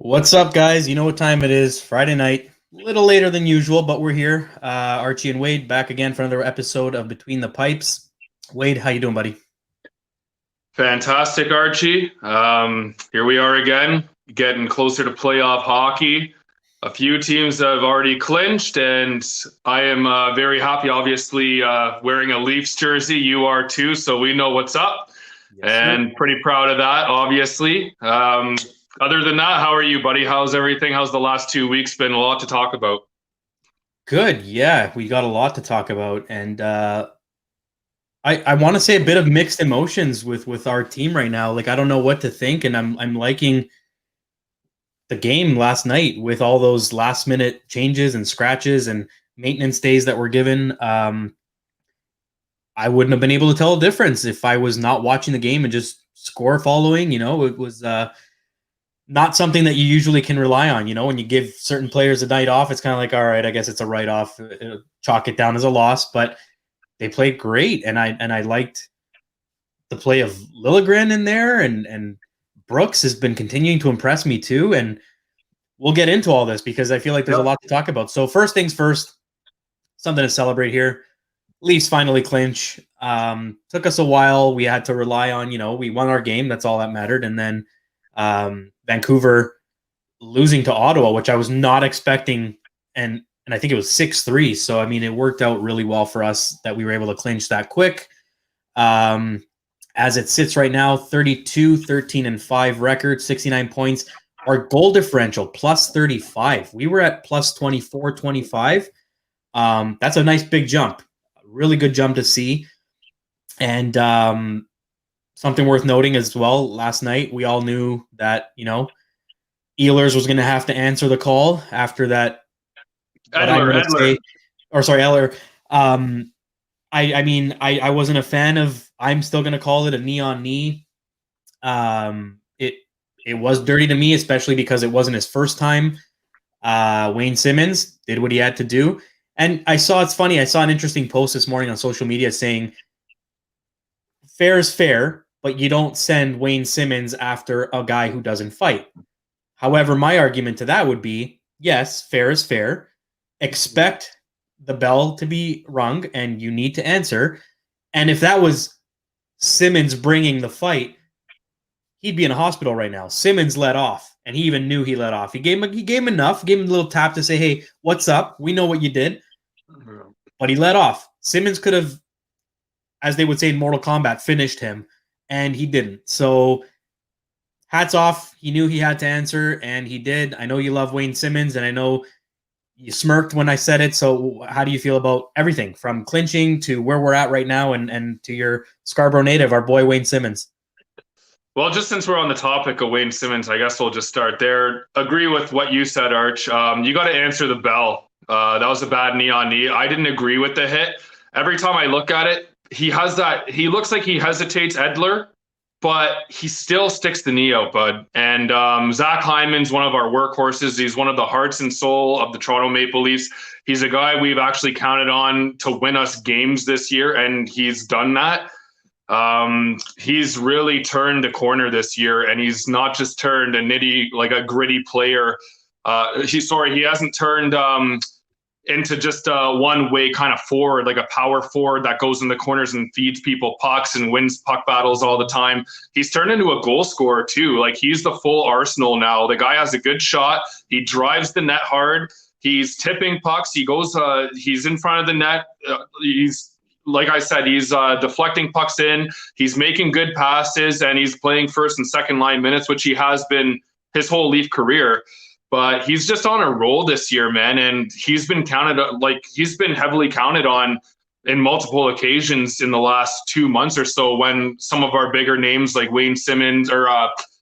What's up, guys? You know what time it is. Friday night. A little later than usual, but we're here. Archie and Wade back again for another episode of Between the Pipes. Wade, how you doing, buddy? Fantastic, Archie. Here we are again, getting closer to playoff hockey. A few teams have already clinched, and I am very happy, obviously, wearing a Leafs jersey. You are too, so we know what's up, Yes, and sir. pretty proud of that, obviously. Other than that, how are you, buddy? How's everything? How's the last 2 weeks been? A lot to talk about. Good. Yeah, we got a lot to talk about, and I want to say a bit of mixed emotions with our team right now. Like I don't know what to think, and I'm liking the game last night with all those last minute changes and scratches and maintenance days that were given. I wouldn't have been able to tell a difference if I was not watching the game and just score following. It was not something that you usually can rely on. When you give certain players a night off, it's kind of like, all right, I guess it's a write off. Chalk it down as a loss, but they played great, and I liked the play of Lilligren in there, and Brooks has been continuing to impress me too. And we'll get into all this because I feel like there's a Yep. lot to talk about. So first things first, something to celebrate here. Leafs finally clinch. Took us a while. We had to rely on, we won our game. That's all that mattered. And then Vancouver losing to Ottawa, which I was not expecting. And I think it was 6-3. So, I mean, it worked out really well for us that we were able to clinch that quick. As it sits right now, 32, 13-5 record, 69 points. Our goal differential, plus 35. We were at plus 24, 25. That's a nice big jump. Really good jump to see. And something worth noting as well, last night we all knew that, Ehlers was going to have to answer the call after that. What I'm going to Edler. say, or sorry, Eller. I mean, I wasn't a fan of. I'm still going to call it a knee on knee. It was dirty to me, especially because it wasn't his first time. Wayne Simmons did what he had to do. And it's funny, I saw an interesting post this morning on social media saying, fair is fair, but you don't send Wayne Simmons after a guy who doesn't fight. However, my argument to that would be, yes, fair is fair. Expect the bell to be rung and you need to answer. And if that was Simmons bringing the fight, he'd be in a hospital right now. Simmons let off, and he even knew he let off. He gave him enough, gave him a little tap to say, hey, what's up? We know what you did. But he let off. Simmons could have, as they would say in Mortal Kombat, finished him, and he didn't. So hats off. He knew he had to answer, and he did. I know you love Wayne Simmons, and I know you smirked when I said it. So how do you feel about everything from clinching to where we're at right now and to your Scarborough native, our boy Wayne Simmons? Well, just since we're on the topic of Wayne Simmons, I guess we'll just start there. Agree with what you said, Arch. You got to answer the bell. That was a bad knee on knee. I didn't agree with the hit. Every time I look at it, he looks like he hesitates, Edler, but he still sticks the knee out, bud. And Zach Hyman's one of our workhorses. He's one of the hearts and soul of the Toronto Maple Leafs. He's a guy we've actually counted on to win us games this year, and he's done that. He's really turned a corner this year, and he's not just turned a gritty player. He hasn't turned into just a one-way kind of forward, like a power forward that goes in the corners and feeds people pucks and wins puck battles all the time. He's turned into a goal scorer too. Like, he's the full arsenal now. The guy has a good shot. He drives the net hard. He's tipping pucks. He's in front of the net. Like I said, he's deflecting pucks in. He's making good passes, and he's playing first and second line minutes, which he has been his whole Leaf career. But he's just on a roll this year, man, and he's been heavily counted on in multiple occasions in the last 2 months or so, when some of our bigger names like Wayne Simmons or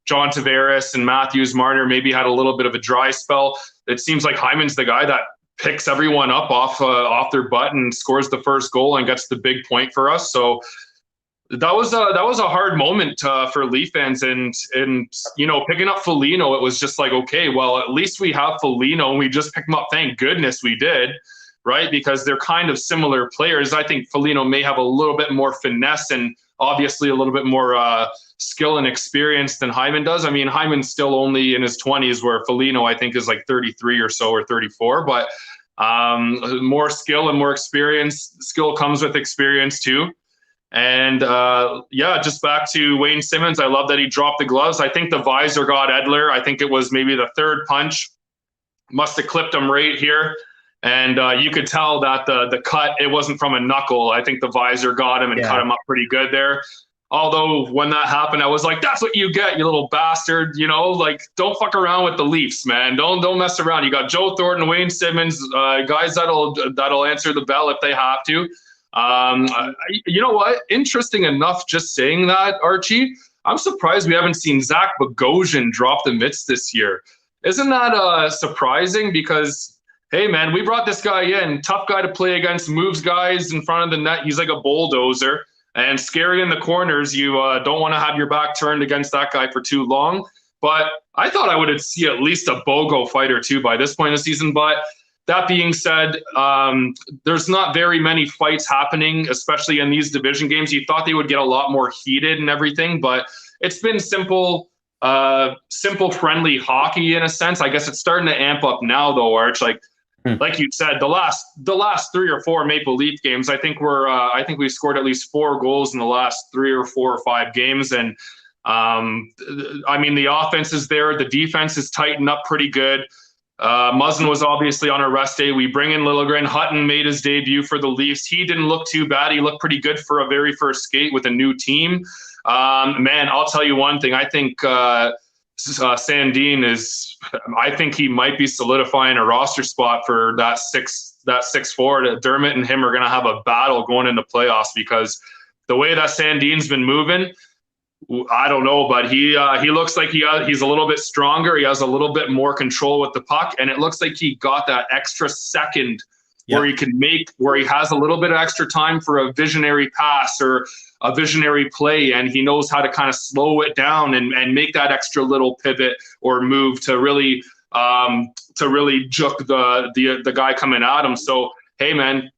John Tavares and Matthews Marner maybe had a little bit of a dry spell. It seems like Hyman's the guy that picks everyone up off their butt and scores the first goal and gets the big point for us. So that was a hard moment for Leaf fans, and picking up Foligno, it was just like, okay, well, at least we have Foligno, and we just picked him up. Thank goodness we did, right? Because they're kind of similar players. I think Foligno may have a little bit more finesse and obviously a little bit more skill and experience than Hyman does. I mean, Hyman's still only in his 20s, where Foligno, I think, is like 33 or so, or 34. But more skill and more experience. Skill comes with experience too. And just back to Wayne Simmonds. I love that he dropped the gloves. I think the visor got Edler. I think it was maybe the third punch. Must have clipped him right here. And you could tell that the cut, it wasn't from a knuckle. I think the visor got him and cut him up pretty good there. Although when that happened, I was like, that's what you get, you little bastard. You know, like, don't fuck around with the Leafs, man. Don't mess around. You got Joe Thornton, Wayne Simmonds, guys that'll answer the bell if they have to. You know what? Interesting enough, just saying that, Archie, I'm surprised we haven't seen Zach Bogosian drop the mitts this year. Isn't that surprising? Because, hey, man, we brought this guy in, tough guy to play against, moves guys in front of the net. He's like a bulldozer and scary in the corners. You don't want to have your back turned against that guy for too long. But I thought I would see at least a Bogo fight or two by this point of the season. But that being said, there's not very many fights happening, especially in these division games. You thought they would get a lot more heated and everything, but it's been simple, friendly hockey in a sense. I guess it's starting to amp up now, though, Arch. Like you said, the last 3 or 4 Maple Leaf games, I think we've scored at least 4 goals in the last 3 or 4 or 5 games, and I mean, the offense is there, the defense is tightened up pretty good. Muzzin was obviously on a rest day. We bring in Liljegren. Hutton made his debut for the Leafs. He didn't look too bad. He looked pretty good for a very first skate with a new team. Man, I'll tell you one thing. I think Sandin I think he might be solidifying a roster spot for that 6'4". Dermott and him are going to have a battle going into playoffs, because the way that Sandin's been moving, I don't know, but he looks like he's a little bit stronger. He has a little bit more control with the puck, and it looks like he got that extra second where he has a little bit of extra time for a visionary pass or a visionary play, and he knows how to kind of slow it down and make that extra little pivot or move to really juke the guy coming at him. So, hey, man,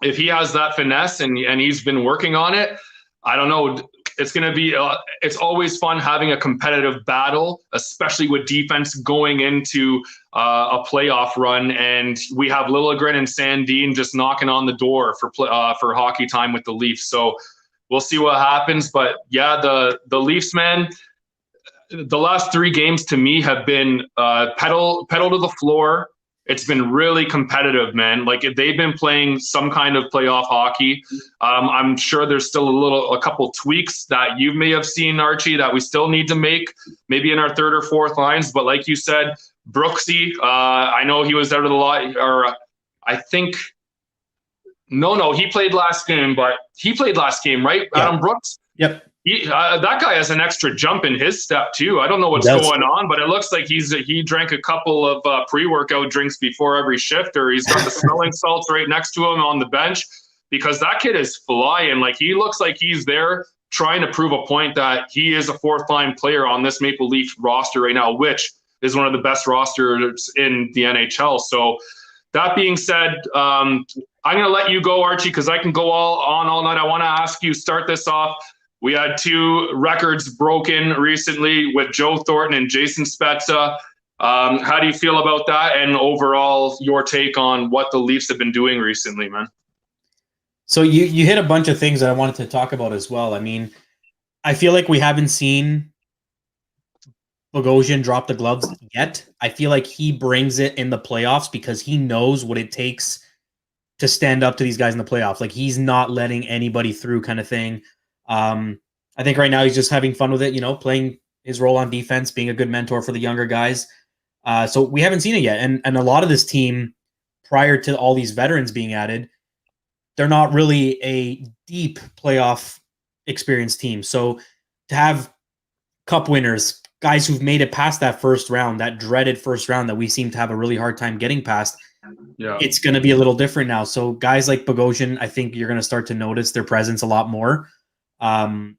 if he has that finesse and he's been working on it, I don't know. It's going to be it's always fun having a competitive battle, especially with defense going into a playoff run. And we have Liljegren and Sandin just knocking on the door for hockey time with the Leafs. So we'll see what happens. But yeah, the Leafs, man, the last 3 games to me have been pedal to the floor. It's been really competitive, man. Like, they've been playing some kind of playoff hockey. I'm sure there's still a couple tweaks that you may have seen, Archie, that we still need to make, maybe in our 3rd or 4th lines. But like you said, Brooksy, I know he was out of the line, or I think, no, he played last game, right? Yeah. Adam Brooks? Yep. That guy has an extra jump in his step too. I don't know what's going on, but it looks like he drank a couple of pre-workout drinks before every shift, or he's got the smelling salts right next to him on the bench, because that kid is flying. Like, he looks like he's there trying to prove a point that he is a 4th line player on this Maple Leaf roster right now, which is one of the best rosters in the NHL. So that being said, I'm going to let you go, Archie, because I can go all night. I want to ask you, start this off. We had 2 records broken recently with Joe Thornton and Jason Spezza. How do you feel about that, and overall your take on what the Leafs have been doing recently, man? So you hit a bunch of things that I wanted to talk about as well. I mean, I feel like we haven't seen Bogosian drop the gloves yet. I feel like he brings it in the playoffs because he knows what it takes to stand up to these guys in the playoffs. Like, he's not letting anybody through, kind of thing. I think right now he's just having fun with it, playing his role on defense, being a good mentor for the younger guys. So we haven't seen it yet. And a lot of this team, prior to all these veterans being added, they're not really a deep playoff experienced team. So to have cup winners, guys who've made it past that first round, that dreaded first round that we seem to have a really hard time getting past, it's going to be a little different now. So guys like Bogosian, I think you're going to start to notice their presence a lot more. On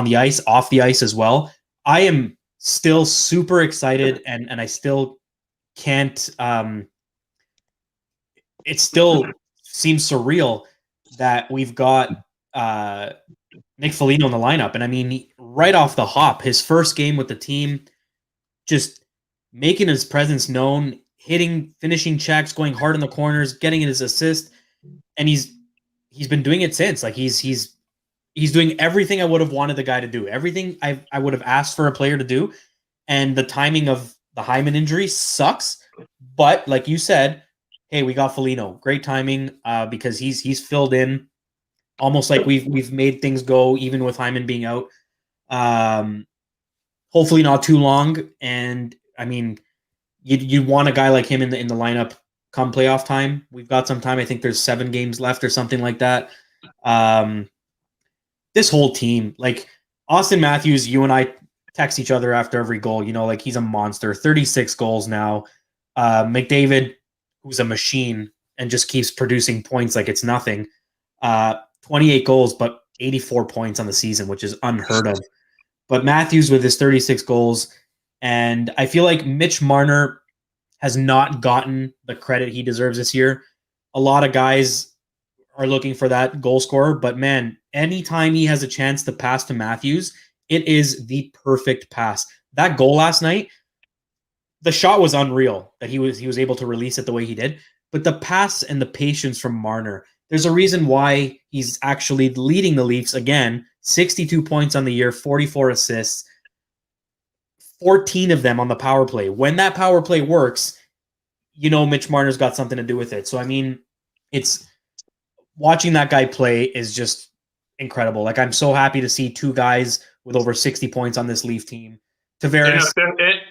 the ice, off the ice as well. I am still super excited, and I still can't. It still seems surreal that we've got Nick Foligno in the lineup. And I mean, right off the hop, his first game with the team, just making his presence known, hitting, finishing checks, going hard in the corners, getting his assist, and he's been doing it since. Like he's doing everything I would have wanted the guy to do, everything I would have asked for a player to do. And the timing of the Hyman injury sucks, but like you said, hey, we got Foligno, great timing, because he's filled in almost like we've made things go even with Hyman being out. Hopefully not too long. And I mean, you want a guy like him in the lineup come playoff time. We've got some time. I think there's 7 games left or something like that. This whole team, like Austin Matthews, you and I text each other after every goal. You know, like he's a monster. 36 goals now. McDavid, who's a machine and just keeps producing points like it's nothing. 28 goals, but 84 points on the season, which is unheard of. But Matthews with his 36 goals, and I feel like Mitch Marner has not gotten the credit he deserves this year. A lot of guys are looking for that goal scorer, but man, anytime he has a chance to pass to Matthews, it is the perfect pass. That goal last night, the shot was unreal that he was able to release it the way he did, but the pass and the patience from Marner, there's a reason why he's actually leading the Leafs again. 62 points on the year, 44 assists, 14 of them on the power play. When that power play works, you know Mitch Marner's got something to do with it. So I mean, it's watching that guy play is just incredible. Like I'm so happy to see 2 guys with over 60 points on this Leaf team. Tavares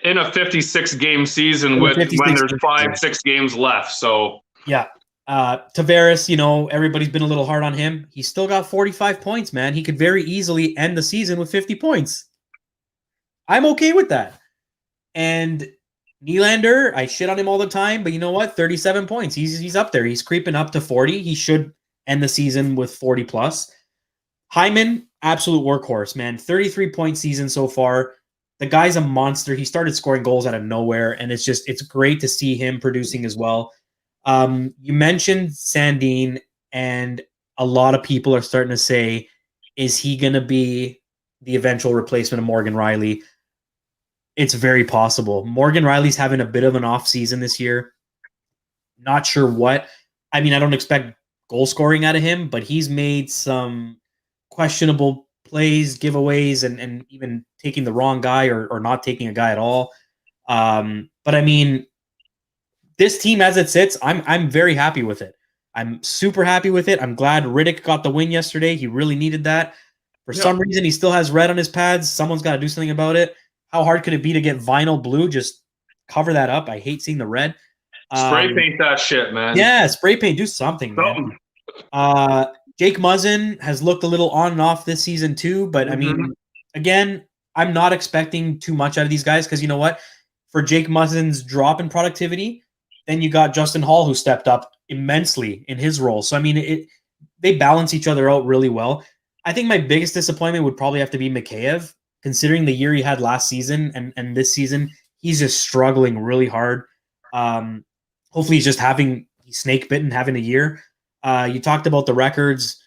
in a 56 game season when there's 5-6 games left. So yeah. Tavares, you know, everybody's been a little hard on him. He's still got 45 points, man. He could very easily end the season with 50 points. I'm okay with that. And Nylander, I shit on him all the time, but you know what? 37 points. He's up there. He's creeping up to 40. He should end the season with 40 plus. Hyman, absolute workhorse, man. 33-point season so far. The guy's a monster. He started scoring goals out of nowhere, and it's great to see him producing as well. You mentioned Sandin, and a lot of people are starting to say, is he going to be the eventual replacement of Morgan Riley? It's very possible. Morgan Riley's having a bit of an off season this year. Not sure what. I mean, I don't expect goal scoring out of him, but he's made some questionable plays, giveaways, and even taking the wrong guy or not taking a guy at all. But I mean, this team as it sits, I'm very happy with it. I'm super happy with it. I'm glad Riddick got the win yesterday. He really needed that. For some reason, he still has red on his pads. Someone's got to do something about it. How hard could it be to get vinyl blue? Just cover that up. I hate seeing the red. Spray paint that shit, man. Yeah, spray paint. Do something, man. Jake Muzzin has looked a little on and off this season too, but I mean, again, I'm not expecting too much out of these guys because you know what? For Jake Muzzin's drop in productivity, then you got Justin Hall who stepped up immensely in his role. So I mean, they balance each other out really well. I think my biggest disappointment would probably have to be Mikheyev, considering the year he had last season and this season, he's just struggling really hard. Hopefully he's snake bitten, having a year. You talked about the records.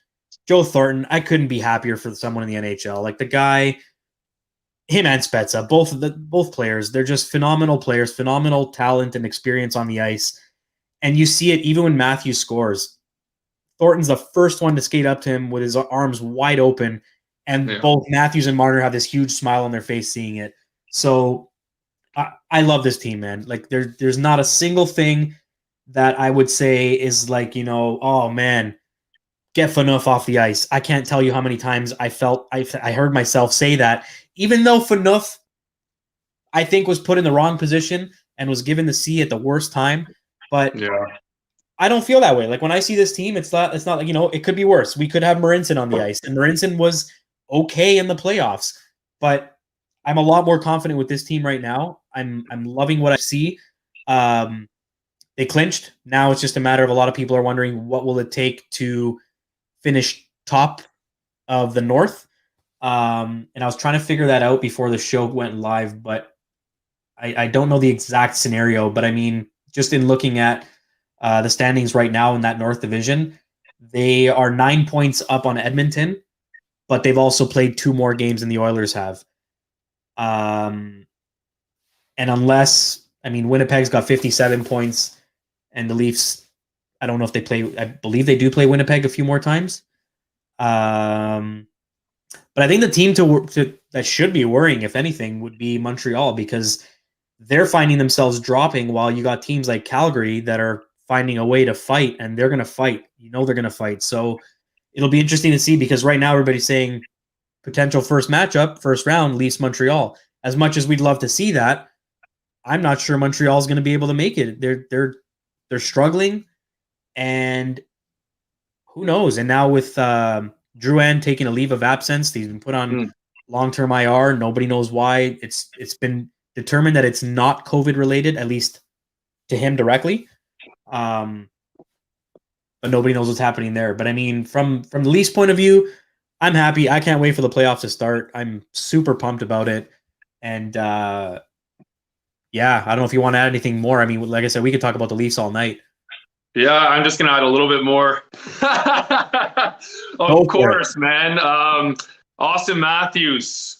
Joe Thornton, I couldn't be happier for someone in the NHL. Like the guy, him and Spezza, both players, they're just phenomenal players, phenomenal talent and experience on the ice. And you see it even when Matthews scores. Thornton's the first one to skate up to him with his arms wide open. And both Matthews and Marner have this huge smile on their face seeing it. So I love this team, man. Like there's not a single thing that I would say is like, you know, oh man, get Phaneuf off the ice. I can't tell you how many times I heard myself say that, even though Phaneuf, I think, was put in the wrong position and was given the C at the worst time. But I don't feel that way. Like when I see this team, it's not like, you know, it could be worse. We could have Marinson on the ice, and Marinson was okay in the playoffs, but I'm a lot more confident with this team right now. I'm loving what I see. They clinched. Now it's just a matter of a lot of people are wondering what will it take to finish top of the North. And I was trying to figure that out before the show went live, but I don't know the exact scenario. But I mean, just in looking at the standings right now in that North Division, they are 9 points up on Edmonton, but they've also played 2 more games than the Oilers have. And unless, Winnipeg's got 57 points, and the Leafs, I don't know if they play. I believe they do play Winnipeg a few more times. But I think the team that should be worrying, if anything, would be Montreal, because they're finding themselves dropping while you got teams like Calgary that are finding a way to fight, and they're going to fight. They're going to fight. So it'll be interesting to see, because right now everybody's saying potential first matchup, first round, Leafs Montreal. As much as we'd love to see that, I'm not sure Montreal's going to be able to make it. They're struggling, and who knows? And now with Drouin taking a leave of absence, he's been put on long-term IR. Nobody knows why. It's been determined that it's not COVID related, at least to him directly. But nobody knows what's happening there. But from the Leafs point of view, I'm happy. I can't wait for the playoffs to start. I'm super pumped about it. And I don't know if you want to add anything more. Like I said, we could talk about the Leafs all night. Yeah, I'm just going to add a little bit more. Of course, man. Austin Matthews.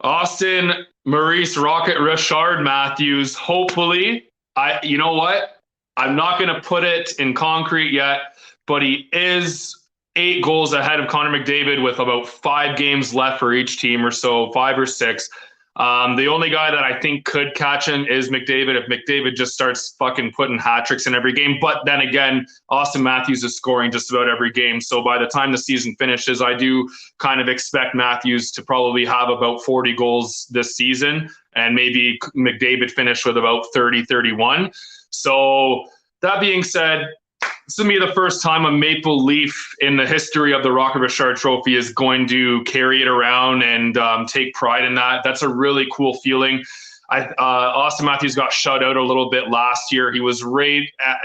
Austin Maurice Rocket Richard Matthews. Hopefully, you know what? I'm not going to put it in concrete yet, but he is 8 goals ahead of Connor McDavid with about 5 games left for each team or so, 5 or 6. The only guy that I think could catch him is McDavid, if McDavid just starts fucking putting hat tricks in every game. But then again, Austin Matthews is scoring just about every game. So by the time the season finishes, I do kind of expect Matthews to probably have about 40 goals this season, and maybe McDavid finish with about 30, 31. So that being said, this will be the first time a Maple Leaf in the history of the Rocket Richard Trophy is going to carry it around and take pride in that. That's a really cool feeling. Austin Matthews got shut out a little bit last year. He was right at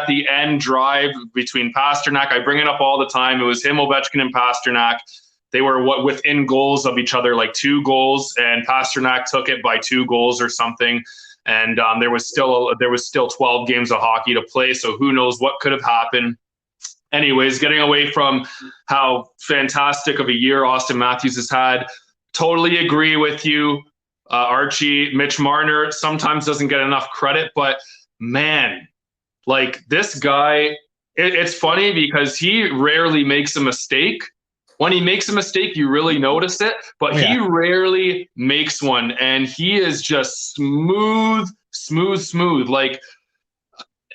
the end drive between Pasternak. I bring it up all the time. It was him, Ovechkin, and Pasternak. They were within goals of each other, like 2 goals, and Pasternak took it by 2 goals or something. And there was still 12 games of hockey to play, so who knows what could have happened. Anyways, getting away from how fantastic of a year Austin Matthews has had, totally agree with you, Archie. Mitch Marner sometimes doesn't get enough credit, but man, like this guy, it's funny because he rarely makes a mistake. When he makes a mistake, you really notice it, but he rarely makes one, and he is just smooth. Like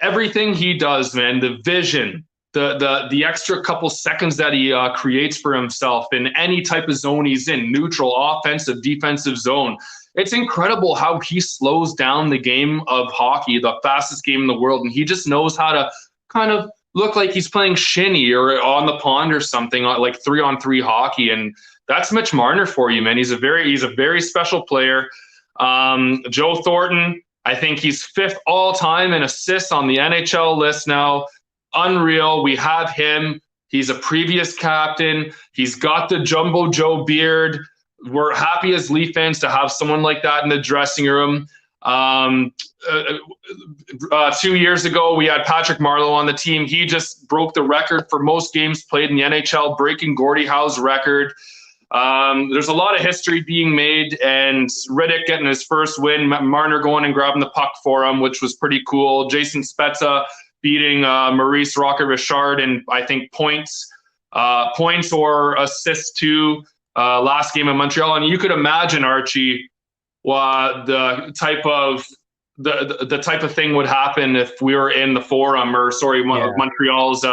everything he does, man, the vision, the extra couple seconds that he creates for himself in any type of zone he's in, neutral, offensive, defensive zone. It's incredible how he slows down the game of hockey, the fastest game in the world, and he just knows how to kind of look like he's playing shinny or on the pond or something, like 3-on-3 hockey. And that's Mitch Marner for you, man. He's a very special player. Joe Thornton, I think he's 5th all time in assists on the NHL list now. Unreal. We have him. He's a previous captain. He's got the Jumbo Joe beard. We're happy as Leaf fans to have someone like that in the dressing room. 2 years ago, we had Patrick Marleau on the team. He just broke the record for most games played in the NHL, breaking Gordie Howe's record. There's a lot of history being made, and Riddick getting his first win, Marner going and grabbing the puck for him, which was pretty cool. Jason Spezza beating Maurice Rocket Richard in, I think, points or assists to last game in Montreal. And you could imagine, Archie, the type of thing would happen if we were in the Forum Montreal's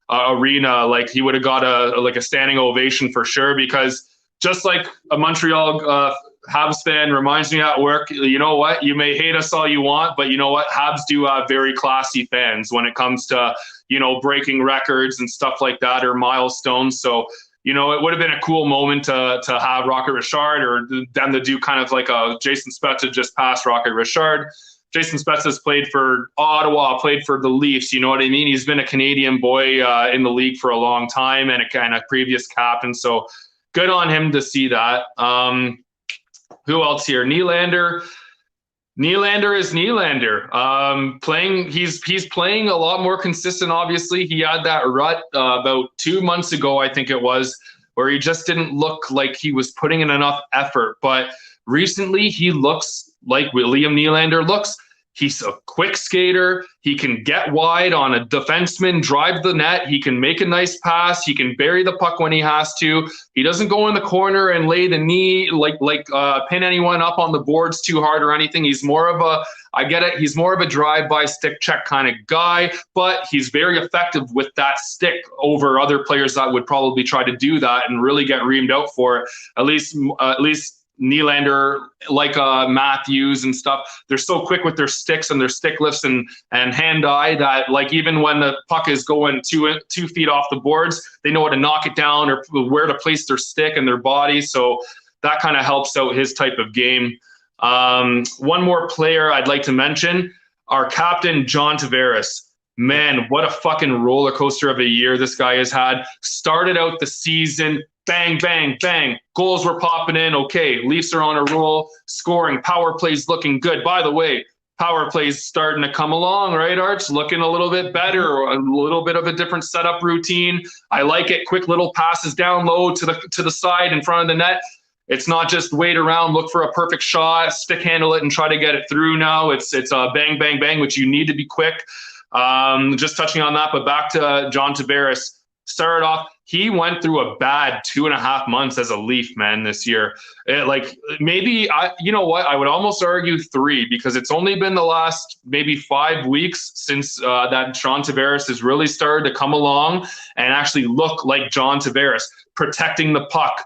arena. Like he would have got a standing ovation for sure, because just like a Montreal Habs fan reminds me at work, you know what, you may hate us all you want, but you know what, Habs do have very classy fans when it comes to, breaking records and stuff like that, or milestones. So it would have been a cool moment to have Rocket Richard, or them to do kind of like a Jason Spezza just passed Rocket Richard. Jason Spezza's played for Ottawa, played for the Leafs. You know what I mean? He's been a Canadian boy in the league for a long time, and a previous captain. So good on him to see that. Who else here? Nylander. Nylander is Nylander. He's playing a lot more consistent. Obviously, he had that rut about 2 months ago, I think it was, where he just didn't look like he was putting in enough effort. But recently, he looks like William Nylander looks. He's a quick skater. He can get wide on a defenseman, drive the net. He can make a nice pass. He can bury the puck when he has to. He doesn't go in the corner and lay the knee, pin anyone up on the boards too hard or anything. He's more of a, I get it, he's more of a drive-by stick check kind of guy, but he's very effective with that stick over other players that would probably try to do that and really get reamed out for it. At least Nylander, like Matthews and stuff, they're so quick with their sticks and their stick lifts and hand-eye that, like, even when the puck is going 2 feet off the boards, they know how to knock it down or where to place their stick and their body. So that kind of helps out his type of game. One more player I'd like to mention, our captain, John Tavares. Man, what a fucking roller coaster of a year this guy has had. Started out the season, bang, bang, bang. Goals were popping in. Okay, Leafs are on a roll. Scoring. Power plays looking good. By the way, power plays starting to come along, right, Arch? Looking a little bit better, a little bit of a different setup routine. I like it. Quick little passes down low to the side in front of the net. It's not just wait around, look for a perfect shot, stick handle it, and try to get it through now. It's a bang, bang, bang, which you need to be quick. Just touching on that, but back to John Tavares. Started off, he went through a bad 2.5 months as a Leaf, man, this year. You know what? I would almost argue 3, because it's only been the last maybe 5 weeks since that John Tavares has really started to come along and actually look like John Tavares, protecting the puck,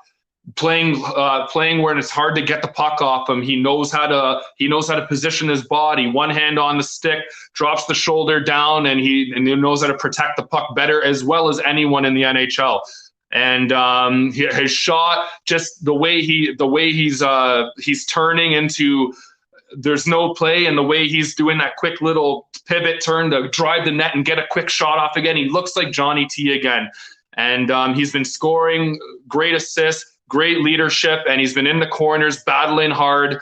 playing where it's hard to get the puck off him. He knows how to position his body, one hand on the stick, drops the shoulder down, and he knows how to protect the puck better as well as anyone in the NHL. And his shot, just the way he's turning into, there's no play, and the way he's doing that quick little pivot turn to drive the net and get a quick shot off again. He looks like Johnny T again. And he's been scoring, great assists, great leadership, and he's been in the corners battling hard,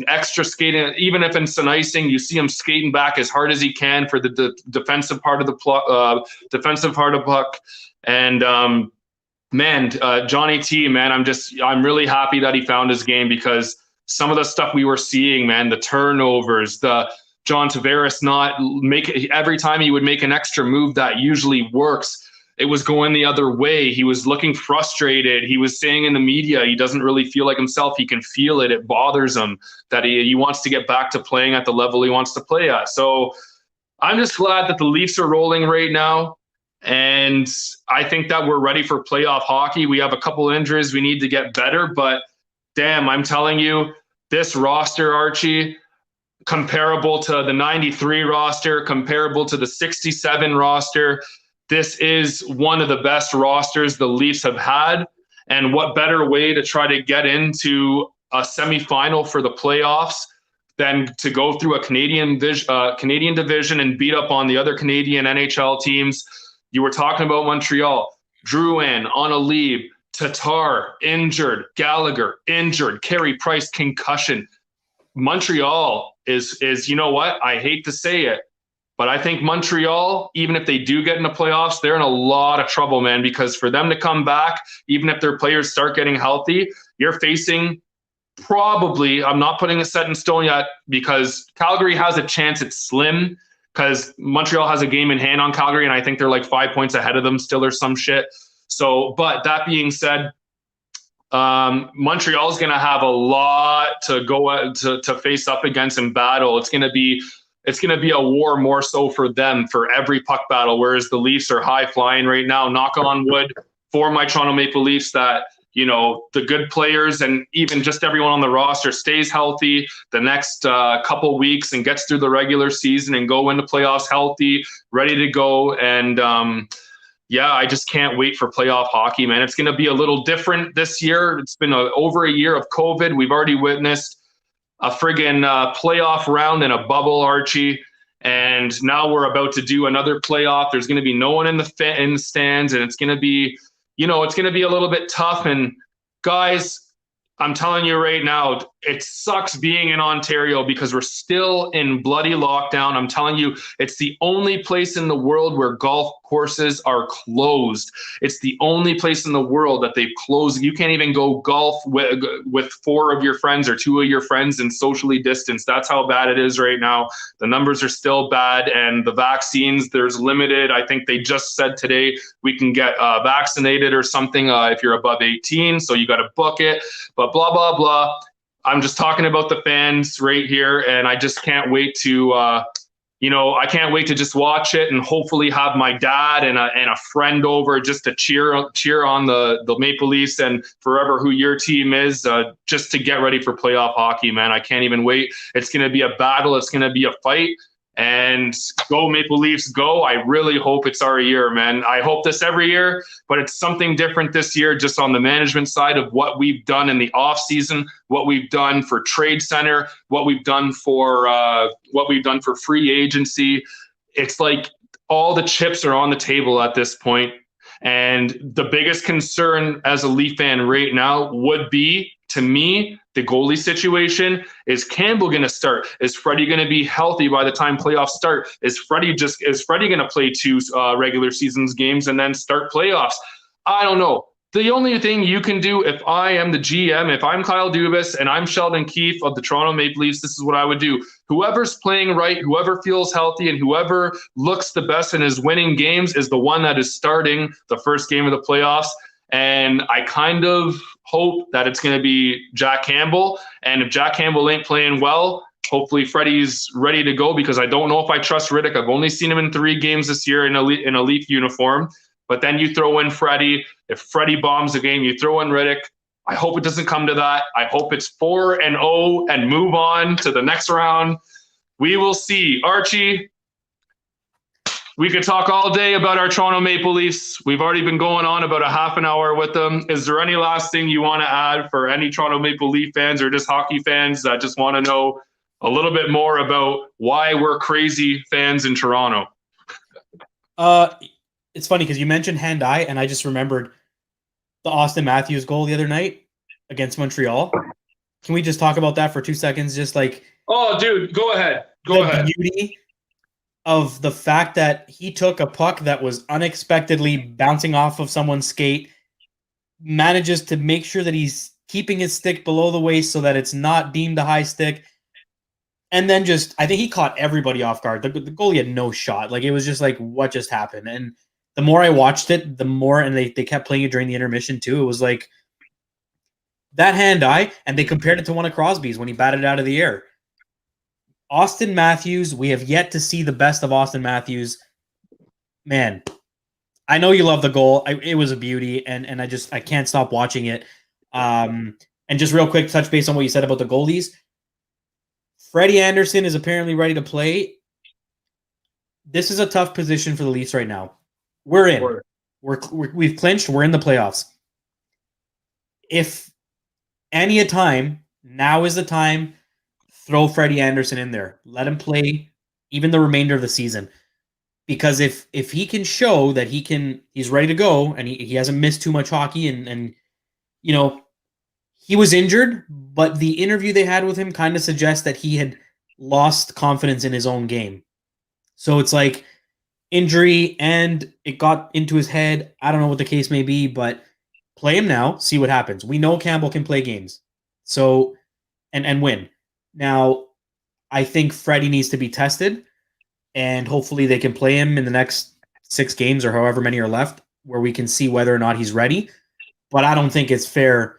extra skating. Even if it's some icing, you see him skating back as hard as he can for the defensive part of the puck. And Johnny T, man, I'm really happy that he found his game, because some of the stuff we were seeing, man, the turnovers, the John Tavares every time he would make an extra move that usually works, it was going the other way. He was looking frustrated. He was saying in the media he doesn't really feel like himself. He can feel it. It bothers him that he wants to get back to playing at the level he wants to play at. So I'm just glad that the Leafs are rolling right now. And I think that we're ready for playoff hockey. We have a couple injuries we need to get better. But damn, I'm telling you, this roster, Archie, comparable to the 93 roster, comparable to the 67 roster, this is one of the best rosters the Leafs have had. And what better way to try to get into a semifinal for the playoffs than to go through a Canadian division and beat up on the other Canadian NHL teams. You were talking about Montreal, Drouin on a leave, Tatar injured, Gallagher injured, Carey Price concussion. Montreal is, you know what? I hate to say it, but I think Montreal, even if they do get in the playoffs, they're in a lot of trouble, man, because for them to come back, even if their players start getting healthy, you're facing probably, I'm not putting a set in stone yet, because Calgary has a chance. It's slim, because Montreal has a game in hand on Calgary, and I think they're like 5 points ahead of them still or some shit. So, but that being said, Montreal is going to have a lot to go to face up against in battle. It's going to be a war more so for them for every puck battle, whereas the Leafs are high flying right now. Knock on wood for my Toronto Maple Leafs that, you know, the good players and even just everyone on the roster stays healthy the next couple weeks and gets through the regular season and go into playoffs healthy, ready to go. And I just can't wait for playoff hockey, man. It's going to be a little different this year. It's been over a year of COVID. We've already witnessed a friggin' playoff round in a bubble, Archie. And now we're about to do another playoff. There's going to be no one in the stands, and it's going to be, you know, it's going to be a little bit tough. And guys, I'm telling you right now, it sucks being in Ontario because we're still in bloody lockdown. I'm telling you, it's the only place in the world where golf courses are closed. It's the only place in the world that they've closed. You can't even go golf with 4 of your friends or 2 of your friends and socially distanced. That's how bad it is right now. The numbers are still bad, and the vaccines, there's limited. I think they just said today we can get vaccinated or something if you're above 18, so you got to book it. But blah, blah, blah. I'm just talking about the fans right here, and I just can't wait to, I can't wait to just watch it and hopefully have my dad and a friend over just to cheer on the Maple Leafs and forever who your team is, just to get ready for playoff hockey, man. I can't even wait. It's going to be a battle. It's going to be a fight. And go Maple Leafs, go. I really hope it's our year, man. I hope this every year, but it's something different this year, just on the management side of what we've done in the offseason, what we've done for Trade Center, what we've done for free agency. It's like all the chips are on the table at this point. And the biggest concern as a Leaf fan right now would be, to me, the goalie situation. Is Campbell going to start? Is Freddie going to be healthy by the time playoffs start? Is Freddie going to play 2 regular seasons games and then start playoffs? I don't know. The only thing you can do, if I am the GM, if I'm Kyle Dubas and I'm Sheldon Keefe of the Toronto Maple Leafs, this is what I would do. Whoever's playing right, whoever feels healthy, and whoever looks the best and is winning games is the one that is starting the first game of the playoffs. And I kind of hope that it's going to be Jack Campbell. And if Jack Campbell ain't playing well, hopefully Freddie's ready to go, because I don't know if I trust Riddick. I've only seen him in 3 games this year in a Leaf uniform. But then you throw in Freddie. If Freddie bombs the game, you throw in Riddick. I hope it doesn't come to that. I hope it's 4-0 and move on to the next round. We will see. Archie, we could talk all day about our Toronto Maple Leafs. We've already been going on about a half an hour with them. Is there any last thing you want to add for any Toronto Maple Leaf fans or just hockey fans that just want to know a little bit more about why we're crazy fans in Toronto? It's funny because you mentioned hand-eye, and I just remembered the Austin Matthews goal the other night against Montreal. Can we just talk about that for 2 seconds? Just like, oh, dude, go ahead. Go ahead. Beauty of the fact that he took a puck that was unexpectedly bouncing off of someone's skate, manages to make sure that he's keeping his stick below the waist so that it's not deemed a high stick, and then I think he caught everybody off guard. The goalie had no shot. Like, it was just like, what just happened? And the more I watched it, the more, and they kept playing it during the intermission too, it was like that hand-eye, and they compared it to one of Crosby's when he batted it out of the air. Austin Matthews, we have yet to see the best of Austin Matthews. Man, I know you love the goal. It was a beauty, and I can't stop watching it. And just real quick, touch base on what you said about the goalies. Freddie Anderson is apparently ready to play. This is a tough position for the Leafs right now. We're in. We've clinched. We're in the playoffs. If any a time, now is the time. Throw Freddie Anderson in there. Let him play even the remainder of the season. Because if he can show that he's ready to go, and he hasn't missed too much hockey, and he was injured, but the interview they had with him kind of suggests that he had lost confidence in his own game. So it's like injury and it got into his head. I don't know what the case may be, but play him now, see what happens. We know Campbell can play games. So and win. Now, I think Freddie needs to be tested, and hopefully they can play him in the next 6 games or however many are left, where we can see whether or not he's ready. But I don't think it's fair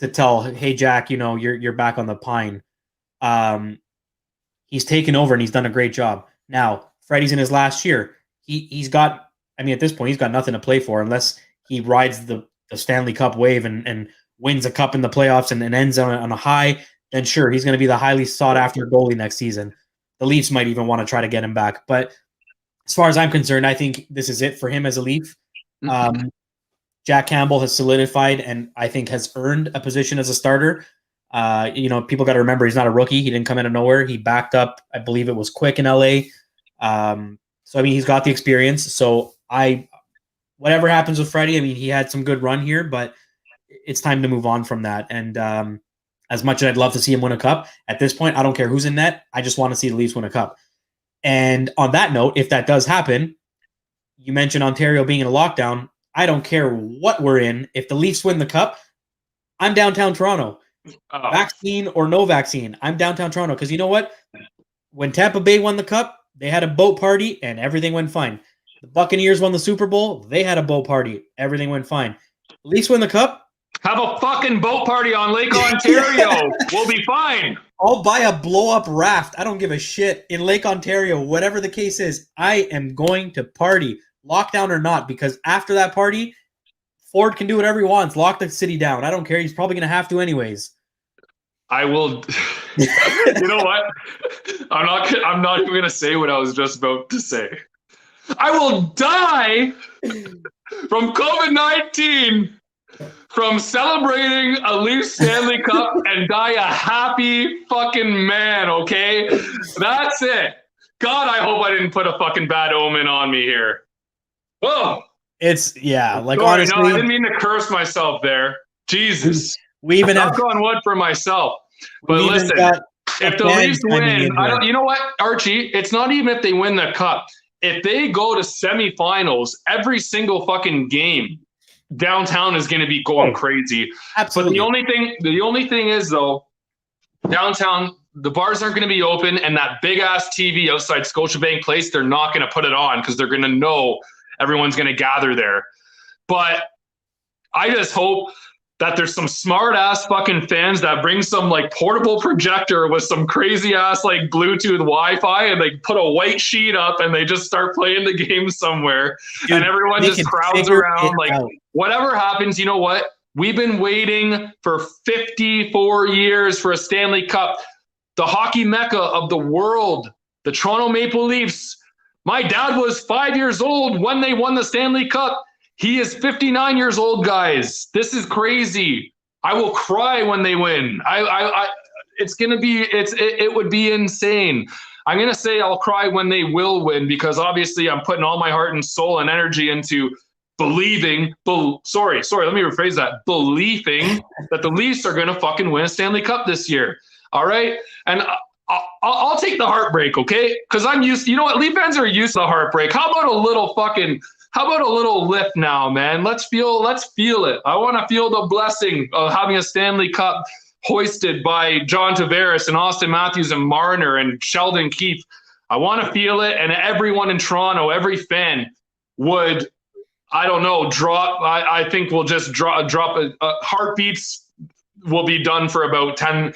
to tell, hey, Jack, you're back on the pine. He's taken over and he's done a great job. Now, Freddie's in his last year. He's got, at this point, he's got nothing to play for unless he rides the Stanley Cup wave and wins a cup in the playoffs and ends on a high. Then sure, he's going to be the highly sought-after goalie next season. The Leafs might even want to try to get him back. But as far as I'm concerned, I think this is it for him as a Leaf. Jack Campbell has solidified and I think has earned a position as a starter. People got to remember he's not a rookie. He didn't come out of nowhere. He backed up, I believe it was Quick in LA. He's got the experience. So whatever happens with Freddie, he had some good run here, but it's time to move on from that. And as much as I'd love to see him win a cup, at this point, I don't care who's in net. I just want to see the Leafs win a cup. And on that note, if that does happen, you mentioned Ontario being in a lockdown. I don't care what we're in. If the Leafs win the cup, I'm downtown Toronto. Oh. Vaccine or no vaccine, I'm downtown Toronto. Because you know what? When Tampa Bay won the cup, they had a boat party and everything went fine. The Buccaneers won the Super Bowl. They had a boat party. Everything went fine. Leafs win the cup. Have a fucking boat party on Lake Ontario. We'll be fine. I'll buy a blow-up raft. I don't give a shit. In Lake Ontario, whatever the case is, I am going to party, lockdown or not, because after that party, Ford can do whatever he wants. Lock the city down. I don't care. He's probably going to have to anyways. I will. You know what? I'm not even going to say what I was just about to say. I will die from COVID-19 from celebrating a Leafs Stanley Cup and die a happy fucking man, okay? That's it. God, I hope I didn't put a fucking bad omen on me here. Whoa. It's, yeah, like Sorry, honestly. no, I didn't mean to curse myself there. Jesus. We even have on wood for myself. But listen, if the Leafs win, you know what, Archie? It's not even if they win the cup. If they go to semifinals, every single fucking game, downtown is going to be going crazy. Absolutely. But the only thing is though, downtown, the bars aren't going to be open, and that big ass TV outside Scotiabank Place, they're not going to put it on because they're going to know everyone's going to gather there. But I just hope that there's some smart ass fucking fans that bring some like portable projector with some crazy ass like Bluetooth Wi-Fi, and they put a white sheet up and they just start playing the game somewhere. Dude, and everyone just crowds around. Like whatever happens, you know what? We've been waiting for 54 years for a Stanley Cup. The hockey mecca of the world, the Toronto Maple Leafs. My dad was 5 years old when they won the Stanley Cup. He is 59 years old, guys. This is crazy. I will cry when they win. It would be insane. I'm going to say I'll cry when they will win because obviously I'm putting all my heart and soul and energy into believing, sorry, let me rephrase that. Believing that the Leafs are going to fucking win a Stanley Cup this year. All right? And I'll take the heartbreak, okay? Because I'm used, you know what? Leaf fans are used to the heartbreak. How about a little lift now, man? Let's feel it. I want to feel the blessing of having a Stanley Cup hoisted by John Tavares and Austin Matthews and Marner and Sheldon Keefe. I want to feel it, and everyone in Toronto, every fan would, I don't know, drop. I think we'll just drop. Heartbeats will be done for about 10.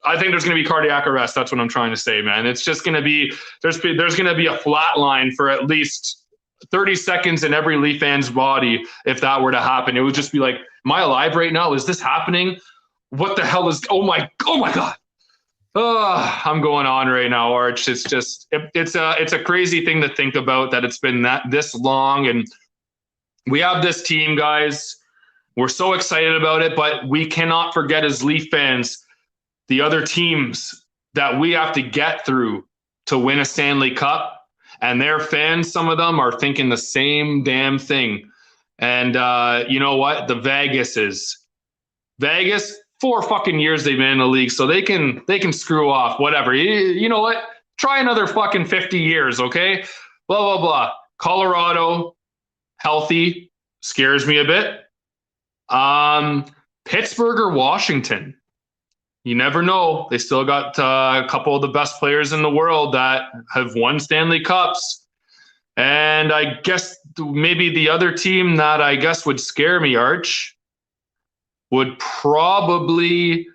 I think there's going to be cardiac arrest. That's what I'm trying to say, man. It's just going to be there's going to be a flat line for at least 30 seconds in every Leaf fan's body if that were to happen. It would just be like, am I alive right now? Is this happening? What the hell is? Oh my God! Oh, I'm going on right now, Arch. It's just it's a crazy thing to think about that it's been this long, and we have this team, guys. We're so excited about it, but we cannot forget as Leaf fans the other teams that we have to get through to win a Stanley Cup. And their fans, some of them are thinking the same damn thing. And you know what? The Vegas, 4 fucking years they've been in the league, so they can screw off, whatever. You know what? Try another fucking 50 years, okay? Blah, blah, blah. Colorado, healthy, scares me a bit. Pittsburgh or Washington. You never know. They still got a couple of the best players in the world that have won Stanley Cups. And I guess maybe the other team that I guess would scare me, Arch, would probably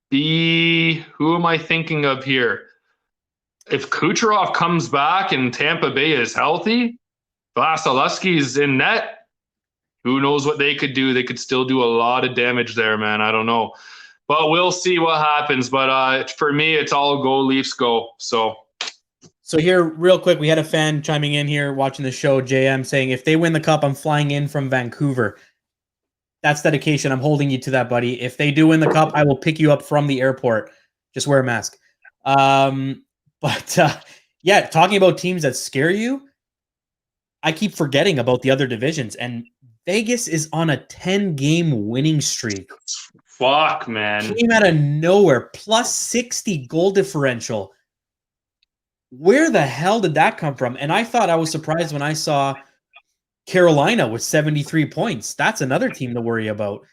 be, who am I thinking of here? If Kucherov comes back and Tampa Bay is healthy, Vasilevsky's in net, who knows what they could do? They could still do a lot of damage there, man. I don't know. But we'll see what happens. But for me, it's all go Leafs go. So here, real quick, we had a fan chiming in here watching the show, JM, saying, if they win the cup, I'm flying in from Vancouver. That's dedication. I'm holding you to that, buddy. If they do win the cup, I will pick you up from the airport. Just wear a mask. Yeah, talking about teams that scare you, I keep forgetting about the other divisions. And Vegas is on a 10-game winning streak. Fuck, man. Came out of nowhere. Plus 60 goal differential. Where the hell did that come from? And I thought I was surprised when I saw Carolina with 73 points. That's another team to worry about.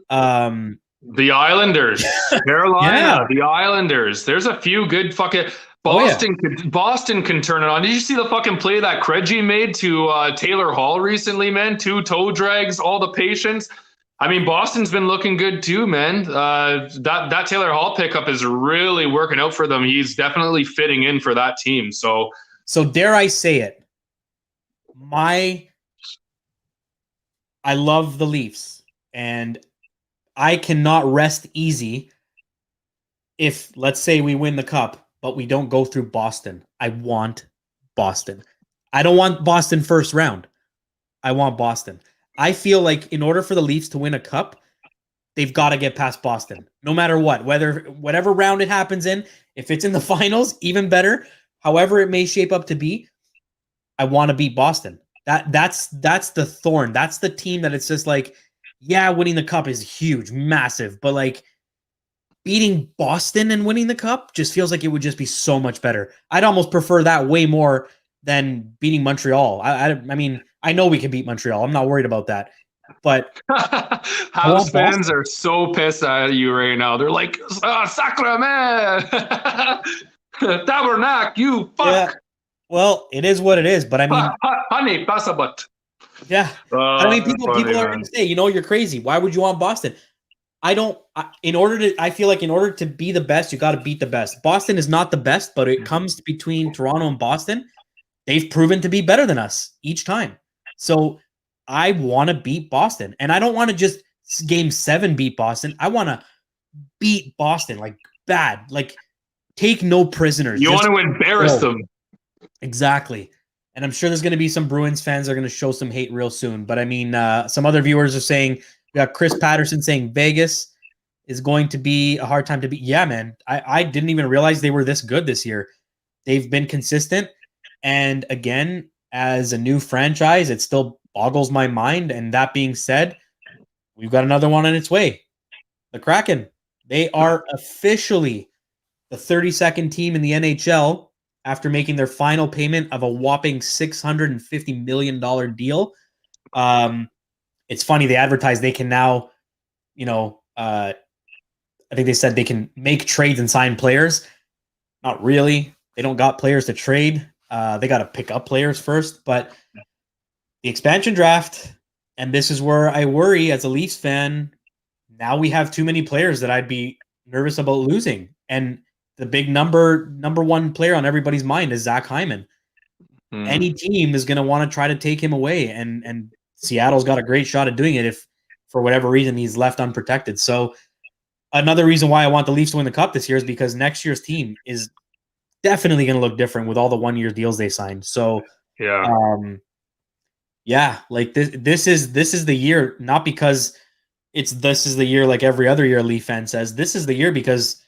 The Islanders, Carolina, yeah. the Islanders. There's a few good fucking Boston. Boston can turn it on. Did you see the fucking play that Krejci made to Taylor Hall recently, man? 2 toe drags, all the patience. I mean, Boston's been looking good too, man. That Taylor Hall pickup is really working out for them. He's definitely fitting in for that team. So dare I say it? I love the Leafs, and I cannot rest easy if, let's say, we win the cup, but we don't go through Boston. I want Boston. I don't want Boston first round. I want Boston. I feel like in order for the Leafs to win a cup, they've got to get past Boston, no matter what. Whatever round it happens in, if it's in the finals, even better. However it may shape up to be, I want to beat Boston. That's the thorn. That's the team that it's just like, yeah, winning the cup is huge, massive, but like beating Boston and winning the cup just feels like it would just be so much better. I'd almost prefer that way more than beating Montreal. I mean, I know we can beat Montreal. I'm not worried about that. But House fans are so pissed at you right now. They're like, Sacre man, Tabernacle, you fuck. Yeah. Well, it is what it is. But I mean, honey, pass a butt. Yeah. I mean, people are going to say, you're crazy. Why would you want Boston? I feel like in order to be the best, you got to beat the best. Boston is not the best, but it comes between Toronto and Boston. They've proven to be better than us each time. So I want to beat Boston. And I don't want to just game 7 beat Boston. I want to beat Boston like bad. Like take no prisoners. You want to embarrass them. Exactly. And I'm sure there's going to be some Bruins fans that are going to show some hate real soon. But I mean, some other viewers are saying, we got Chris Patterson saying Vegas is going to be a hard time to beat. Yeah, man. I didn't even realize they were this good this year. They've been consistent. And again, as a new franchise, it still boggles my mind. And that being said, we've got another one on its way. The Kraken. They are officially the 32nd team in the NHL after making their final payment of a whopping $650 million deal. It's funny, they advertised they can now, I think they said they can make trades and sign players. Not really. They don't got players to trade. They got to pick up players first. But the expansion draft, and this is where I worry as a Leafs fan, now we have too many players that I'd be nervous about losing. And the big number 1 player on everybody's mind is Zach Hyman. Any team is going to want to try to take him away, and Seattle's got a great shot at doing it if, for whatever reason, he's left unprotected. So another reason why I want the Leafs to win the cup this year is because next year's team is definitely going to look different with all the 1-year deals they signed. So like this is the year, not because this is the year like every other year Leaf fan says. This is the year because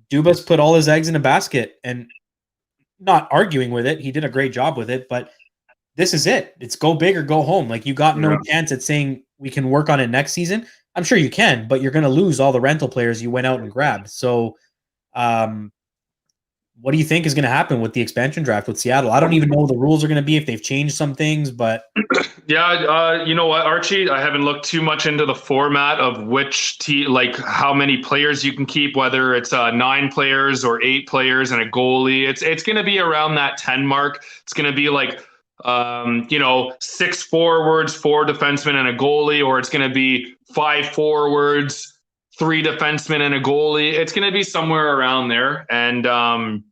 Dubas put all his eggs in a basket, and not arguing with it. He did a great job with it, but this is it. It's go big or go home. Like you got no chance at saying we can work on it next season. I'm sure you can, but you're going to lose all the rental players you went out and grabbed. So what do you think is going to happen with the expansion draft with Seattle? I don't even know what the rules are going to be, if they've changed some things, but yeah, you know what, Archie, I haven't looked too much into the format of which like how many players you can keep, whether it's 9 players or 8 players and a goalie. It's going to be around that 10 mark. It's going to be like 6 forwards, 4 defensemen and a goalie, or it's going to be 5 forwards, 3 defensemen and a goalie. It's going to be somewhere around there. And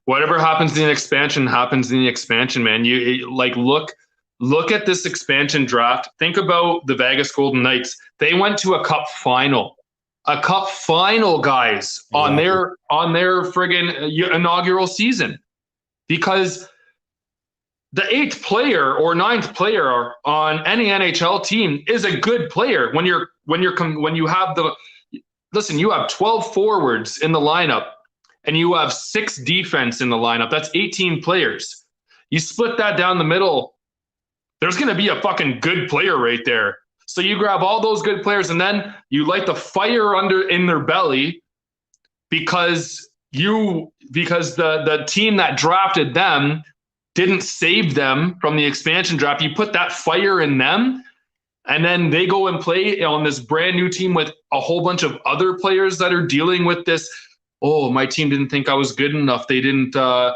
whatever happens in the expansion happens in the expansion, man. You like look at this expansion draft. Think about the Vegas Golden Knights. They went to a cup final, guys, on their friggin' inaugural season, because the 8th player or 9th player on any NHL team is a good player. When you have you have 12 forwards in the lineup and you have 6 defense in the lineup. That's 18 players. You split that down the middle. there's going to be a fucking good player right there. So you grab all those good players and then you light the fire in their belly because the team that drafted them didn't save them from the expansion draft. You put that fire in them, and then they go and play on this brand new team with a whole bunch of other players that are dealing with this. Oh, my team didn't think I was good enough. They didn't, they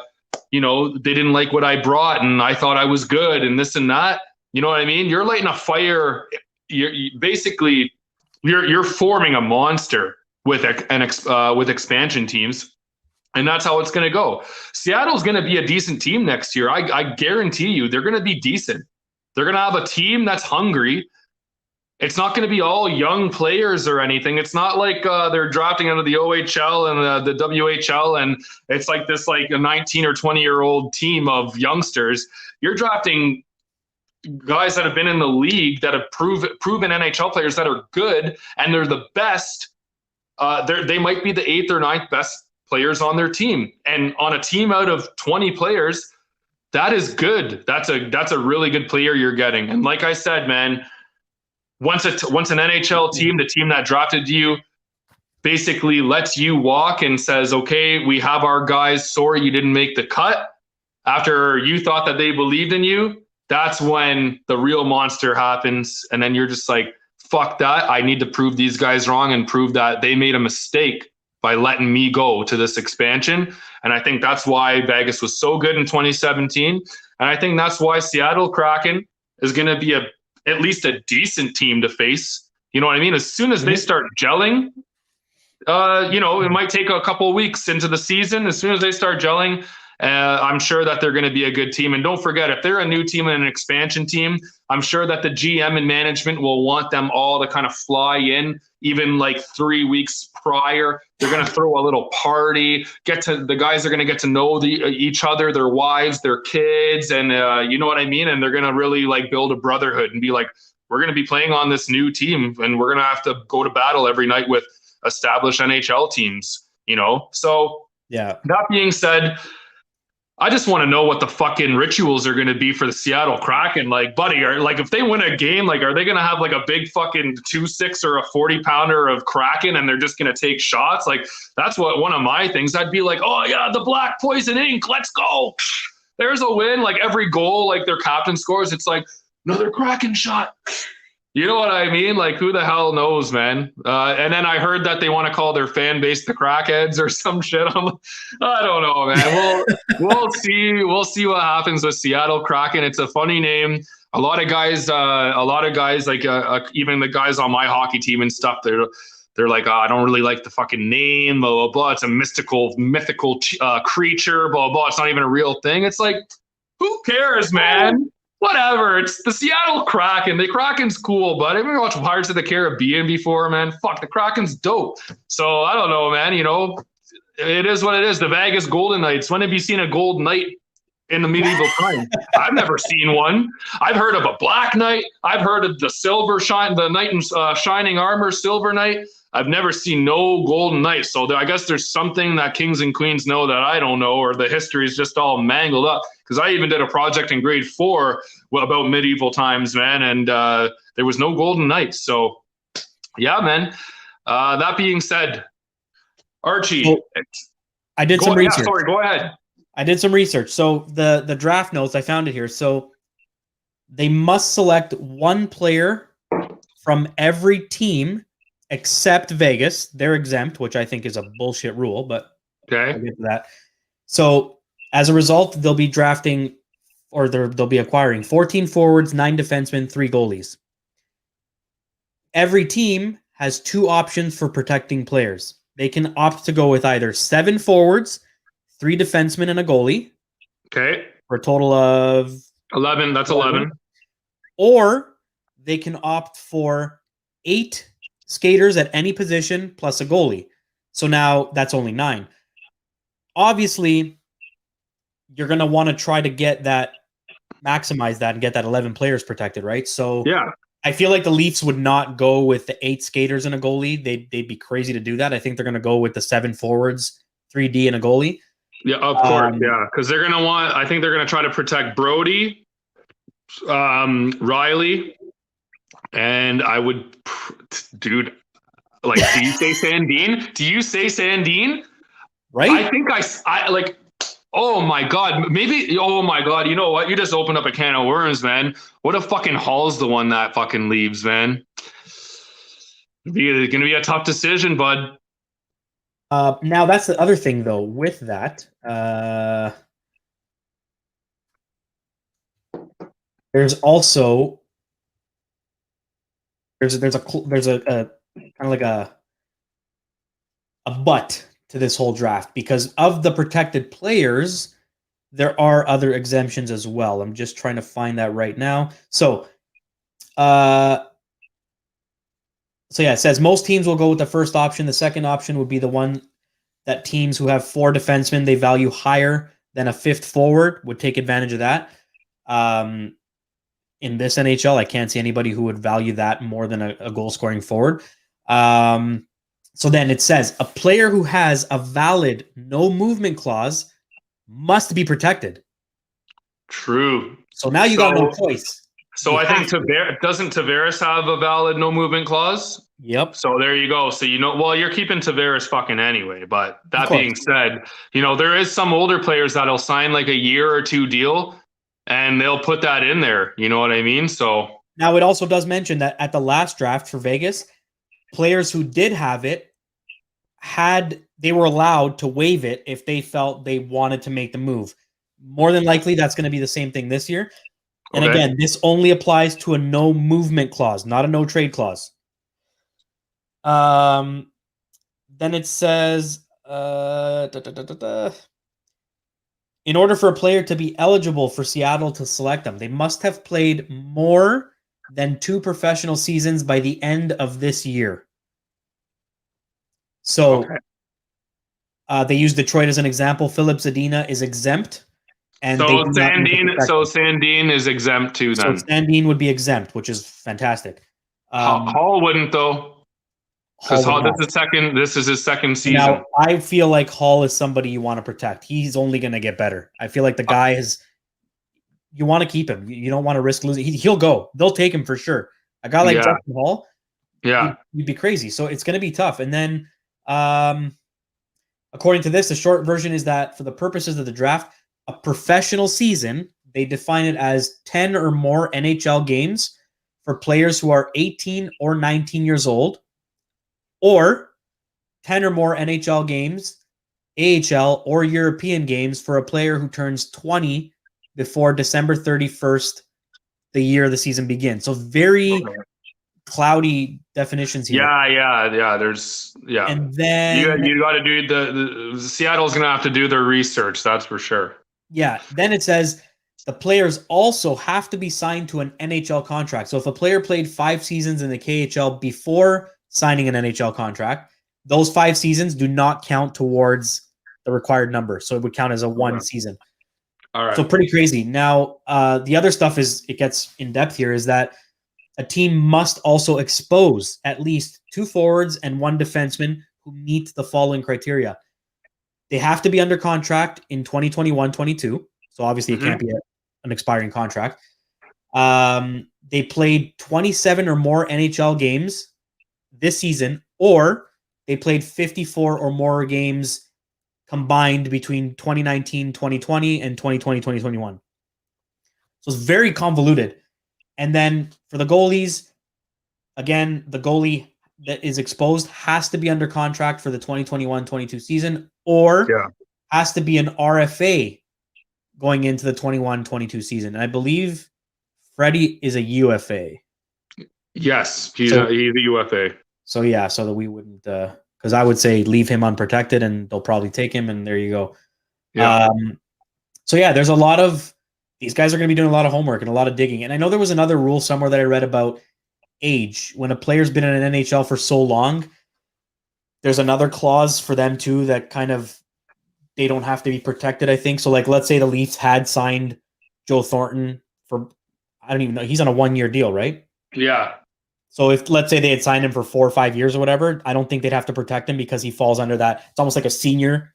didn't like what I brought, and I thought I was good, and this and that. You know what I mean? You're lighting a fire. You're forming a monster with expansion teams. And that's how it's going to go. Seattle's going to be a decent team next year. I guarantee you they're going to be decent. They're going to have a team that's hungry. It's not going to be all young players or anything. It's not like they're drafting out of the OHL and the WHL, and it's like this like a 19 or 20-year-old team of youngsters. You're drafting guys that have been in the league that have proven NHL players that are good, and they're the best. They might be the 8th or 9th best players on their team, and on a team out of 20 players, that is good. That's a really good player you're getting. And like I said, man, once an NHL team, the team that drafted you, basically lets you walk and says, okay, we have our guys, sorry you didn't make the cut, after you thought that they believed in you, that's when the real monster happens. And then you're just like, fuck that, I need to prove these guys wrong and prove that they made a mistake by letting me go to this expansion. And I think that's why Vegas was so good in 2017. And I think that's why Seattle Kraken is going to be at least a decent team to face. You know what I mean? As soon as they start gelling, it might take a couple of weeks into the season. As soon as they start gelling, I'm sure that they're going to be a good team. And don't forget, if they're a new team and an expansion team, I'm sure that the GM and management will want them all to kind of fly in, even like 3 weeks prior. They're going to throw a little party, the guys are going to get to know each other, their wives, their kids, and you know what I mean? And they're going to really like build a brotherhood and be like, we're going to be playing on this new team, and we're going to have to go to battle every night with established NHL teams, So yeah. That being said, I just want to know what the fucking rituals are going to be for the Seattle Kraken. Like, buddy, if they win a game, like, are they going to have like a big fucking 2-6 or a 40-pounder of Kraken and they're just going to take shots? Like, that's one of my things. I'd be like, oh yeah, the Black Poison Ink, let's go. There's a win. Like every goal, like their captain scores, it's like another Kraken shot. You know what I mean? Like, who the hell knows, man? And then I heard that they want to call their fan base the Crackheads or some shit. I don't know, man. We'll see. We'll see what happens with Seattle Kraken. It's a funny name. A lot of guys, like even the guys on my hockey team and stuff, they're like, I don't really like the fucking name, blah, blah, blah. It's a mythical creature, blah, blah, blah. It's not even a real thing. It's like, who cares, man? Whatever. It's the Seattle Kraken. The Kraken's cool, but I've watched Pirates of the Caribbean before, man. Fuck, the Kraken's dope. So I don't know, man. It is what it is. The Vegas Golden Knights. When have you seen a Gold Knight in the medieval time? I've never seen one. I've heard of a Black Knight. I've heard of the Knight in Shining Armor, Silver Knight. I've never seen no Golden Knight. So I guess there's something that kings and queens know that I don't know, or the history is just all mangled up. Because I even did a project in grade 4 about medieval times, man, and there was no Golden Knights. So, yeah, man. That being said, Archie. So, I did some research. Sorry, go ahead. I did some research. So the draft notes, I found it here. So they must select one player from every team except Vegas. They're exempt, which I think is a bullshit rule, but okay. I'll get to that. So as a result, they'll be drafting, or they'll be acquiring 14 forwards, 9 defensemen, 3 goalies. Every team has 2 options for protecting players. They can opt to go with either 7 forwards, 3 defensemen, and a goalie. Okay. For a total of 11. That's 11. Or they can opt for 8 skaters at any position plus a goalie. So now that's only 9. Obviously, you're going to want to try to get that, maximize that and get that 11 players protected, right? So yeah, I feel like the Leafs would not go with the 8 skaters and a goalie. They'd be crazy to do that. I think they're going to go with the 7 forwards, 3D, and a goalie. Yeah, of course. Yeah, because they're going to I think they're going to try to protect Brody, Riley, and I would, dude. Like, do you say Sandine? Do you say Sandine? Right? I think I like. Oh my god, maybe. Oh my god, you know what? You just opened up a can of worms, man. What if fucking Hall's the one that fucking leaves, man? It's gonna be a tough decision, bud. Now that's the other thing, though. With that, there's also there's a kind of like a but to this whole draft because of the protected players. There are other exemptions as well. I'm just trying to find that right now. So yeah, it says most teams will go with the first option. The second option would be the one that teams who have 4 defensemen they value higher than a 5th forward would take advantage of that. In this NHL, I can't see anybody who would value that more than a goal scoring forward. So then it says a player who has a valid no movement clause must be protected. True. So now you got no choice. So I think doesn't Tavares have a valid no movement clause? Yep. So there you go. So well, you're keeping Tavares fucking anyway. But that being said, there is some older players that'll sign like a year or 2 deal, and they'll put that in there. You know what I mean? So now it also does mention that at the last draft for Vegas, players who did have it they were allowed to waive it if they felt they wanted to make the move. More than likely, that's going to be the same thing this year. And again, this only applies to a no movement clause, not a no trade clause. Then it says, in order for a player to be eligible for Seattle to select them, they must have played more than 2 professional seasons by the end of this year. So they use Detroit as an example. Philip Zadina is exempt. And so Sandine is exempt too then. So Sandine would be exempt, which is fantastic. Hall wouldn't though. Because this is his second season. Now, I feel like Hall is somebody you want to protect. He's only going to get better. I feel like the guy you want to keep him. You don't want to risk losing. He'll go. They'll take him for sure. A guy like Justin Hall, you'd be crazy. So it's going to be tough. And then, according to this, the short version is that for the purposes of the draft, a professional season, they define it as 10 or more NHL games for players who are 18 or 19 years old, or 10 or more NHL games, AHL, or European games for a player who turns 20 before December 31st, the year the season begins. So very cloudy definitions here. Yeah. And then you got to do the Seattle's going to have to do their research. That's for sure. Yeah. Then it says the players also have to be signed to an NHL contract. So if a player played 5 seasons in the KHL before signing an NHL contract, those 5 seasons do not count towards the required number. So it would count as a 1 season. All right. So pretty crazy. Now, the other stuff it gets in depth here is that a team must also expose at least 2 forwards and 1 defenseman who meet the following criteria. They have to be under contract in 2021-22. So obviously it can't be an expiring contract. They played 27 or more NHL games this season, or they played 54 or more games combined between 2019-2020 and 2020-2021. So it's very convoluted. And then for the goalies, again, the goalie that is exposed has to be under contract for the 2021-22 season, or has to be an RFA going into the 21-22 season. And I believe Freddie is a UFA. Yes, he's a UFA. So yeah, so that we wouldn't, because I would say leave him unprotected, and they'll probably take him, and there you go. Yeah. So yeah, there's a lot of these guys are going to be doing a lot of homework and a lot of digging. And I know there was another rule somewhere that I read about age. When a player's been in an NHL for so long, there's another clause for them too that kind of they don't have to be protected, I think. So like, let's say the Leafs had signed Joe Thornton for, I don't even know, he's on a 1-year deal, right? Yeah. So if, let's say they had signed him for 4 or 5 years or whatever, I don't think they'd have to protect him because he falls under that. It's almost like a senior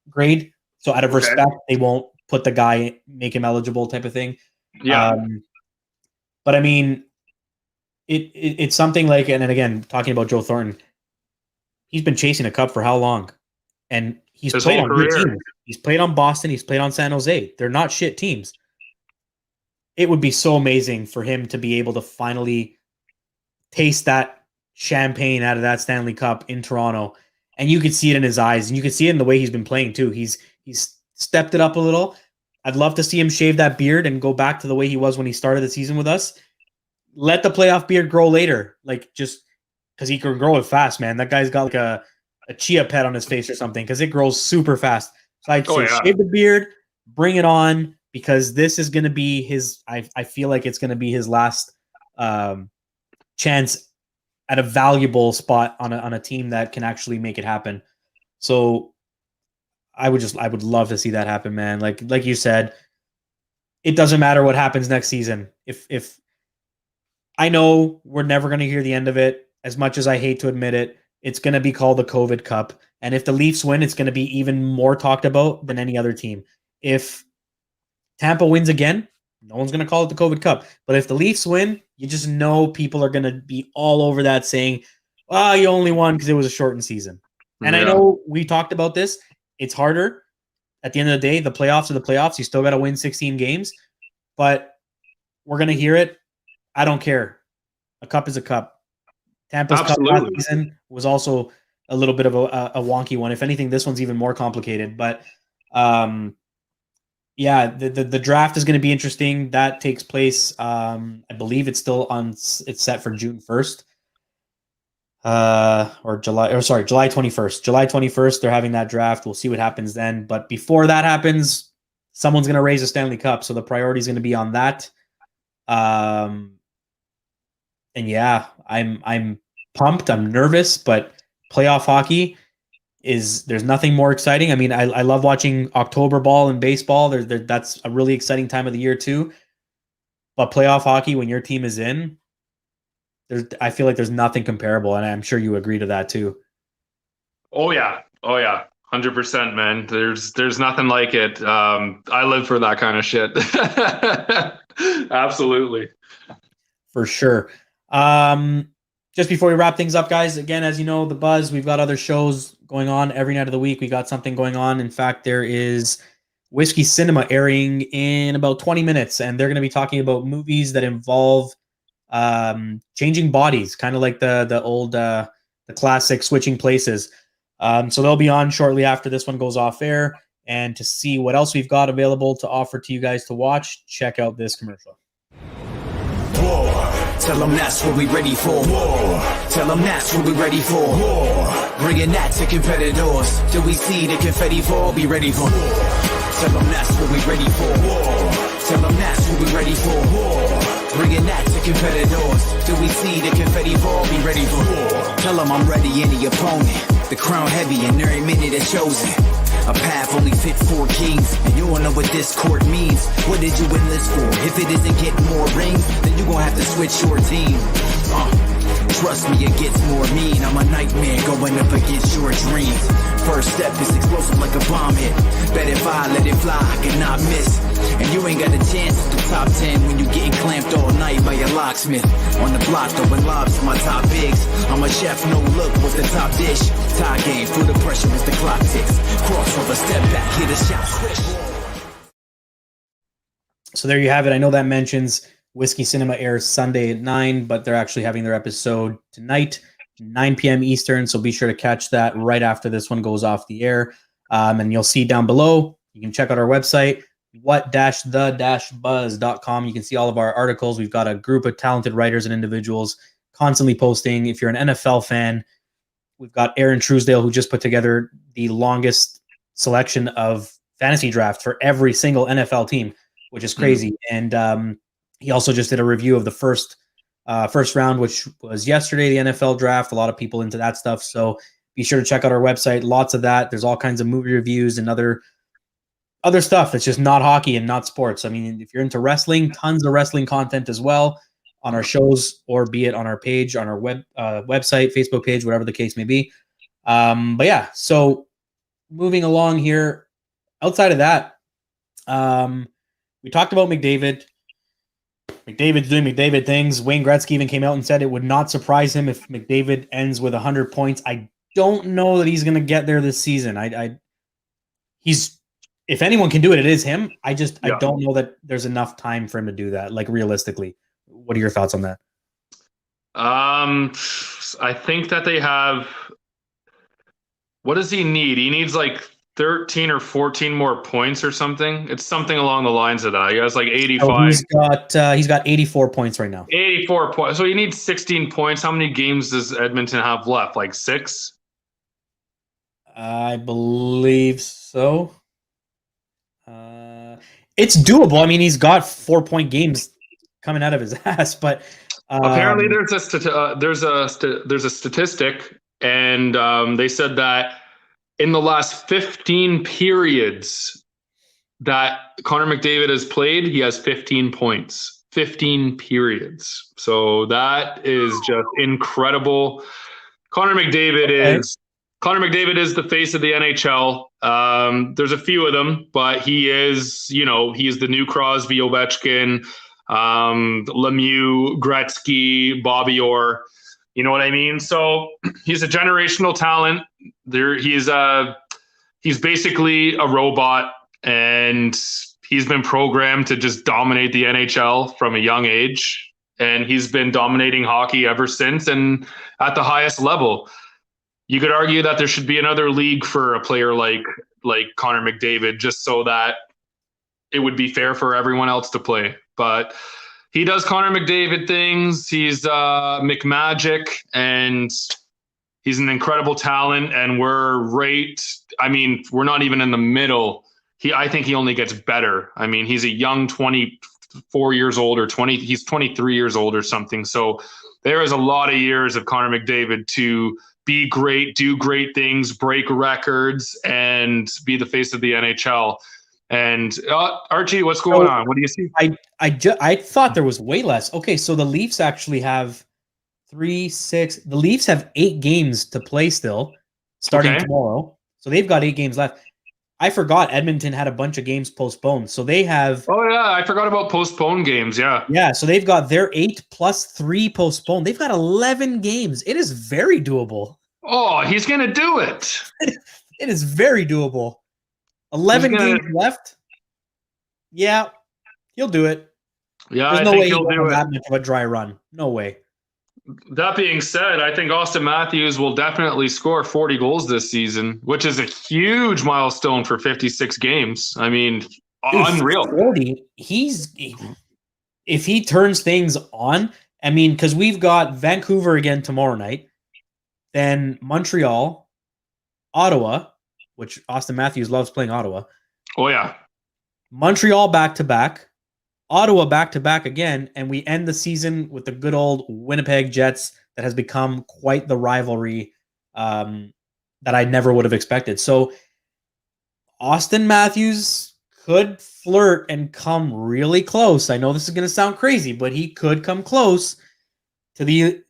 grade. So out of respect, they won't put the guy, make him eligible type of thing. Yeah. But I mean, it's something like, and then again, talking about Joe Thornton, he's been chasing a cup for how long? And he's His played whole on good career. teams. He's played on Boston. He's played on San Jose. They're not shit teams. It would be so amazing for him to be able to finally taste that champagne out of that Stanley Cup in Toronto. And you could see it in his eyes, and you could see it in the way he's been playing too. He's stepped it up a little. I'd love to see him shave that beard and go back to the way he was when he started the season with us. Let the playoff beard grow later, like just because he can grow it fast, man. That guy's got like a chia pet on his face or something because it grows super fast. So I'd say shave the beard, bring it on, because this is going to be his. I feel like it's going to be his last chance at a valuable spot on a team that can actually make it happen. So I would love to see that happen, man. Like you said, it doesn't matter what happens next season. If I know we're never going to hear the end of it, as much as I hate to admit it, it's going to be called the COVID Cup. And if the Leafs win, it's going to be even more talked about than any other team. If Tampa wins again, no one's going to call it the COVID Cup. But if the Leafs win, you just know people are going to be all over that saying, well, you only won because it was a shortened season. And I know we talked about this. It's harder. At the end of the day, the playoffs are the playoffs. You still got to win 16 games. But we're going to hear it. I don't care. A cup is a cup. Tampa's cup last season was also a little bit of a wonky one. If anything, this one's even more complicated. But yeah, the draft is going to be interesting. That takes place. I believe it's still on. It's set for June 1st. July 21st. July 21st, they're having that draft. We'll see what happens then. But before that happens, someone's going to raise a Stanley Cup. So the priority is going to be on that. And yeah, I'm pumped. I'm nervous, but playoff hockey there's nothing more exciting. I mean, I love watching October ball and baseball. That's a really exciting time of the year too. But playoff hockey, when your team is in, I feel like there's nothing comparable, and I'm sure you agree to that too. Oh yeah, 100%, man. There's nothing like it. I live for that kind of shit. Absolutely, for sure. Just before we wrap things up, guys, again, as you know, The Buzz, we've got other shows going on every night of the week. We got something going on. In fact, there is Whiskey Cinema airing in about 20 minutes, and they're going to be talking about movies that involve changing bodies, kind of like the old the classic Switching Places. So they'll be on shortly after this one goes off air. And to see what else we've got available to offer to you guys to watch, check out this commercial. War. Tell them that's what we ready for. War. Tell them that's what we ready for. War. Bringing that to competitors. Till we see the confetti fall, be ready for war. Tell them that's what we ready for. War. Tell them that's what we ready for. War. Bringing that to competitors. Till we see the confetti fall, be ready for war. Tell them I'm ready, any opponent. The crown heavy and every minute is chosen. A path only fit for kings, and you won't know what this court means. What did you enlist for? If it isn't getting more rings, then you gon' have to switch your team. Trust me, it gets more mean. I'm a nightmare going up against your dreams. First step is explosive like a bomb hit. Bet if I let it fly, I cannot miss. And you ain't got a chance at the top 10 when you getting clamped all night by a locksmith. On the block throwing lobs to my top bigs. I'm a chef, no look, what's the top dish? Tie game, through the pressure as the clock ticks. Crossover, step back, hit a shot, swish. So there you have it. I know that mentions Whiskey Cinema airs Sunday at 9, but they're actually having their episode tonight, 9 p.m. Eastern. So be sure to catch that right after this one goes off the air. And you'll see down below, you can check out our website, what-the-buzz.com. You can see all of our articles. We've got a group of talented writers and individuals constantly posting. If you're an NFL fan, we've got Aaron Truesdale, who just put together the longest selection of fantasy draft for every single NFL team, which is crazy. And he also just did a review of the first round, which was yesterday, the NFL draft. A lot of people into that stuff. So be sure to check out our website. Lots of that. There's all kinds of movie reviews and other stuff that's just not hockey and not sports. I mean, if you're into wrestling, tons of wrestling content as well on our shows, or be it on our page, on our website, Facebook page, whatever the case may be. But yeah, so moving along here, outside of that, we talked about McDavid. McDavid's doing McDavid things. Wayne Gretzky even came out and said it would not surprise him if McDavid ends with 100 points. I don't know that he's going to get there this season. He's, if anyone can do it, it is him. I don't know that there's enough time for him to do that. Like realistically, what are your thoughts on that? I think that they have. What does he need? He needs like 13 or 14 more points or something. It's something along the lines of that. He has like 85. He's got 84 points right now. 84 points. So he needs 16 points. How many games does Edmonton have left? Like 6? I believe so. It's doable. I mean, he's got 4-point games coming out of his ass, but apparently there's a statistic, and they said that in the last 15 periods that Connor McDavid has played, he has 15 points. 15 periods. So that is just incredible. Connor McDavid is the face of the NHL. There's a few of them, but he is the new Crosby, Ovechkin, Lemieux, Gretzky, Bobby Orr. You know what I mean? So he's a generational talent. He's basically a robot, and he's been programmed to just dominate the NHL from a young age. And he's been dominating hockey ever since, and at the highest level. You could argue that there should be another league for a player like Connor McDavid, just so that it would be fair for everyone else to play. But he does Connor McDavid things. He's McMagic, and he's an incredible talent. And we're not even in the middle. I think he only gets better. I mean, he's a young 24 years old or 20. He's 23 years old or something. So there is a lot of years of Connor McDavid to be great, do great things, break records, and be the face of the NHL. And Archie, what's going on? What do you see? I thought there was way less. Okay, so the Leafs actually have 3, 6. The Leafs have 8 games to play still, starting tomorrow. So they've got 8 games left. I forgot Edmonton had a bunch of games postponed. So they have. Oh, yeah. I forgot about postponed games. Yeah. Yeah. So they've got their 8 plus 3 postponed. They've got 11 games. It is very doable. Oh, he's going to do it. It is very doable. 11 games left. Yeah. He'll do it. Yeah. There's no way he'll do that much of a dry run. No way. That being said, I think Austin Matthews will definitely score 40 goals this season, which is a huge milestone for 56 games. I mean, dude, unreal. 40. If he turns things on, I mean, because we've got Vancouver again tomorrow night, then Montreal, Ottawa, which Austin Matthews loves playing Ottawa. Oh, yeah. Montreal back-to-back. Ottawa back-to-back again, and we end the season with the good old Winnipeg Jets that has become quite the rivalry that I never would have expected. So Austin Matthews could flirt and come really close. I know this is going to sound crazy, but he could come close to the,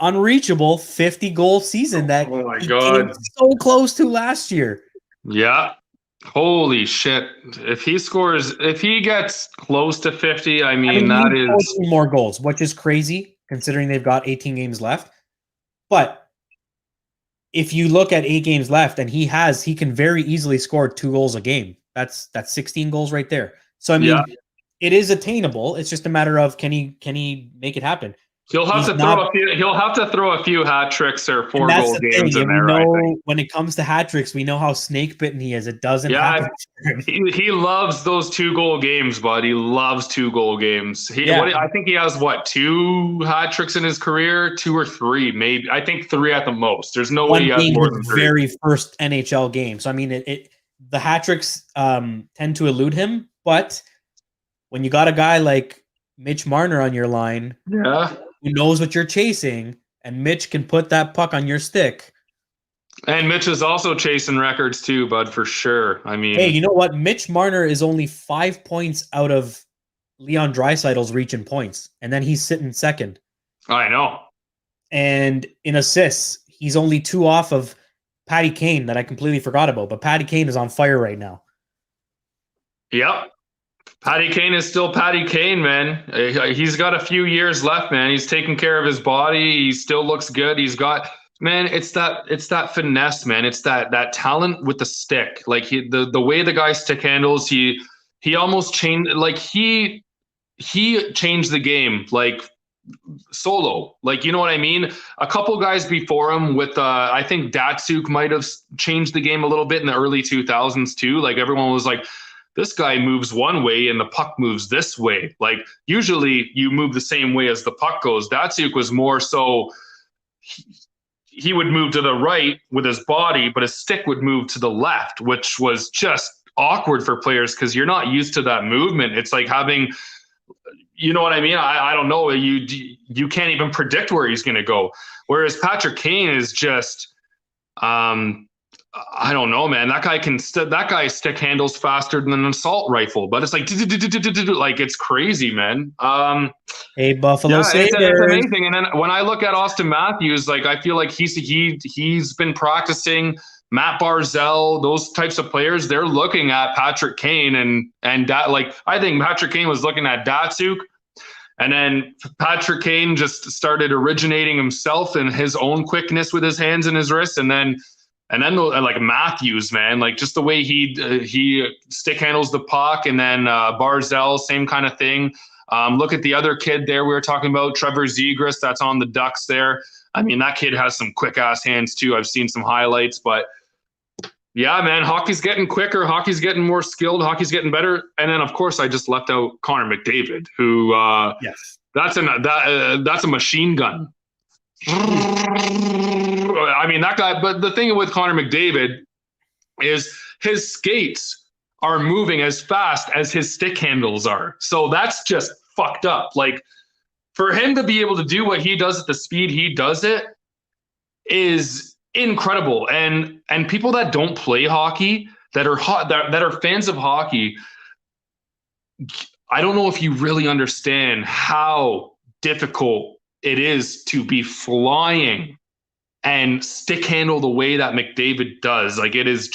unreachable 50-goal season that he came so close to last year. Yeah. Holy shit. If he gets close to 50, I mean that is 14 more goals, which is crazy considering they've got 18 games left. But if you look at 8 games left and he can very easily score 2 goals a game. That's 16 goals right there. So I mean, It is attainable. It's just a matter of can he make it happen? He'll have to throw a few hat tricks or 4-goal games in there. I think. When it comes to hat tricks, we know how snake bitten he is. It doesn't happen. He loves those 2-goal games, bud. He loves 2-goal games. I think he has 2 hat tricks in his career, 2 or 3, maybe. I think 3 at the most. There's no way he has more than 3. Very first NHL game. So I mean, the hat tricks tend to elude him, but when you got a guy like Mitch Marner on your line, who knows what you're chasing, and Mitch can put that puck on your stick. And Mitch is also chasing records too, bud, for sure. I mean, hey, you know what? Mitch Marner is only 5 points out of Leon Draisaitl's reach in points, and then he's sitting second. I know. And in assists, he's only 2 off of Patty Kane that I completely forgot about, but Patty Kane is on fire right now. Yep. Patty Kane is still Patty Kane, man. He's got a few years left, man. He's taking care of his body. He still looks good. He's got, man, it's that finesse, man. It's that talent with the stick. Like the way the guy stick handles, he almost changed. Like he changed the game. Like solo, like, you know what I mean? A couple guys before him with I think Datsuk might have changed the game a little bit in the early 2000s too. Like everyone was like, this guy moves one way and the puck moves this way. Like usually you move the same way as the puck goes. Datsuk was more so he would move to the right with his body, but his stick would move to the left, which was just awkward for players because you're not used to that movement. It's like having, you know what I mean? I don't know. You can't even predict where he's going to go. Whereas Patrick Kane is just, I don't know, man. That guy stick handles faster than an assault rifle, but it's like it's crazy, man. Hey, Buffalo Sabres. It's amazing. And then when I look at Austin Matthews, like I feel like he's been practicing. Matt Barzal, those types of players, they're looking at Patrick Kane and that, like I think Patrick Kane was looking at Datsuk, and then Patrick Kane just started originating himself and his own quickness with his hands and his wrists, and then like Matthews, man, like just the way he stick handles the puck, and then Barzal, same kind of thing. Look at the other kid there we were talking about, Trevor Zegras, that's on the Ducks there. I mean, that kid has some quick ass hands too. I've seen some highlights, but yeah, man, hockey's getting quicker. Hockey's getting more skilled. Hockey's getting better. And then, of course, I just left out Connor McDavid, who yes, that's a machine gun. I mean, that guy. But the thing with Connor McDavid is his skates are moving as fast as his stick handles are. So that's just fucked up. Like for him to be able to do what he does at the speed he does it is incredible. And people that don't play hockey, that are fans of hockey, I don't know if you really understand how difficult it is to be flying and stick handle the way that McDavid does. Like it's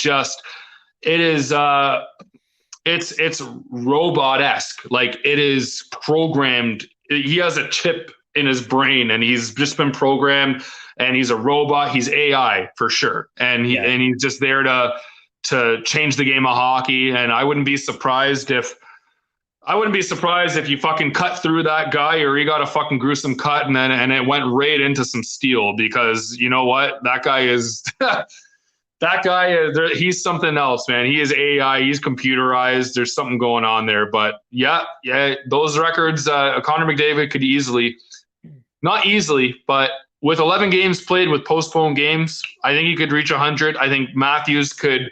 robot-esque. Like it is programmed. He has a chip in his brain and he's just been programmed, and he's a robot. He's AI for sure. And he's just there to change the game of hockey. And I wouldn't be surprised if you fucking cut through that guy, or he got a fucking gruesome cut and it went right into some steel, because you know what? That guy is he's something else, man. He is AI. He's computerized. There's something going on there. But yeah, those records, Connor McDavid could not easily, but with 11 games played with postponed games, I think he could reach 100. I think Matthews could.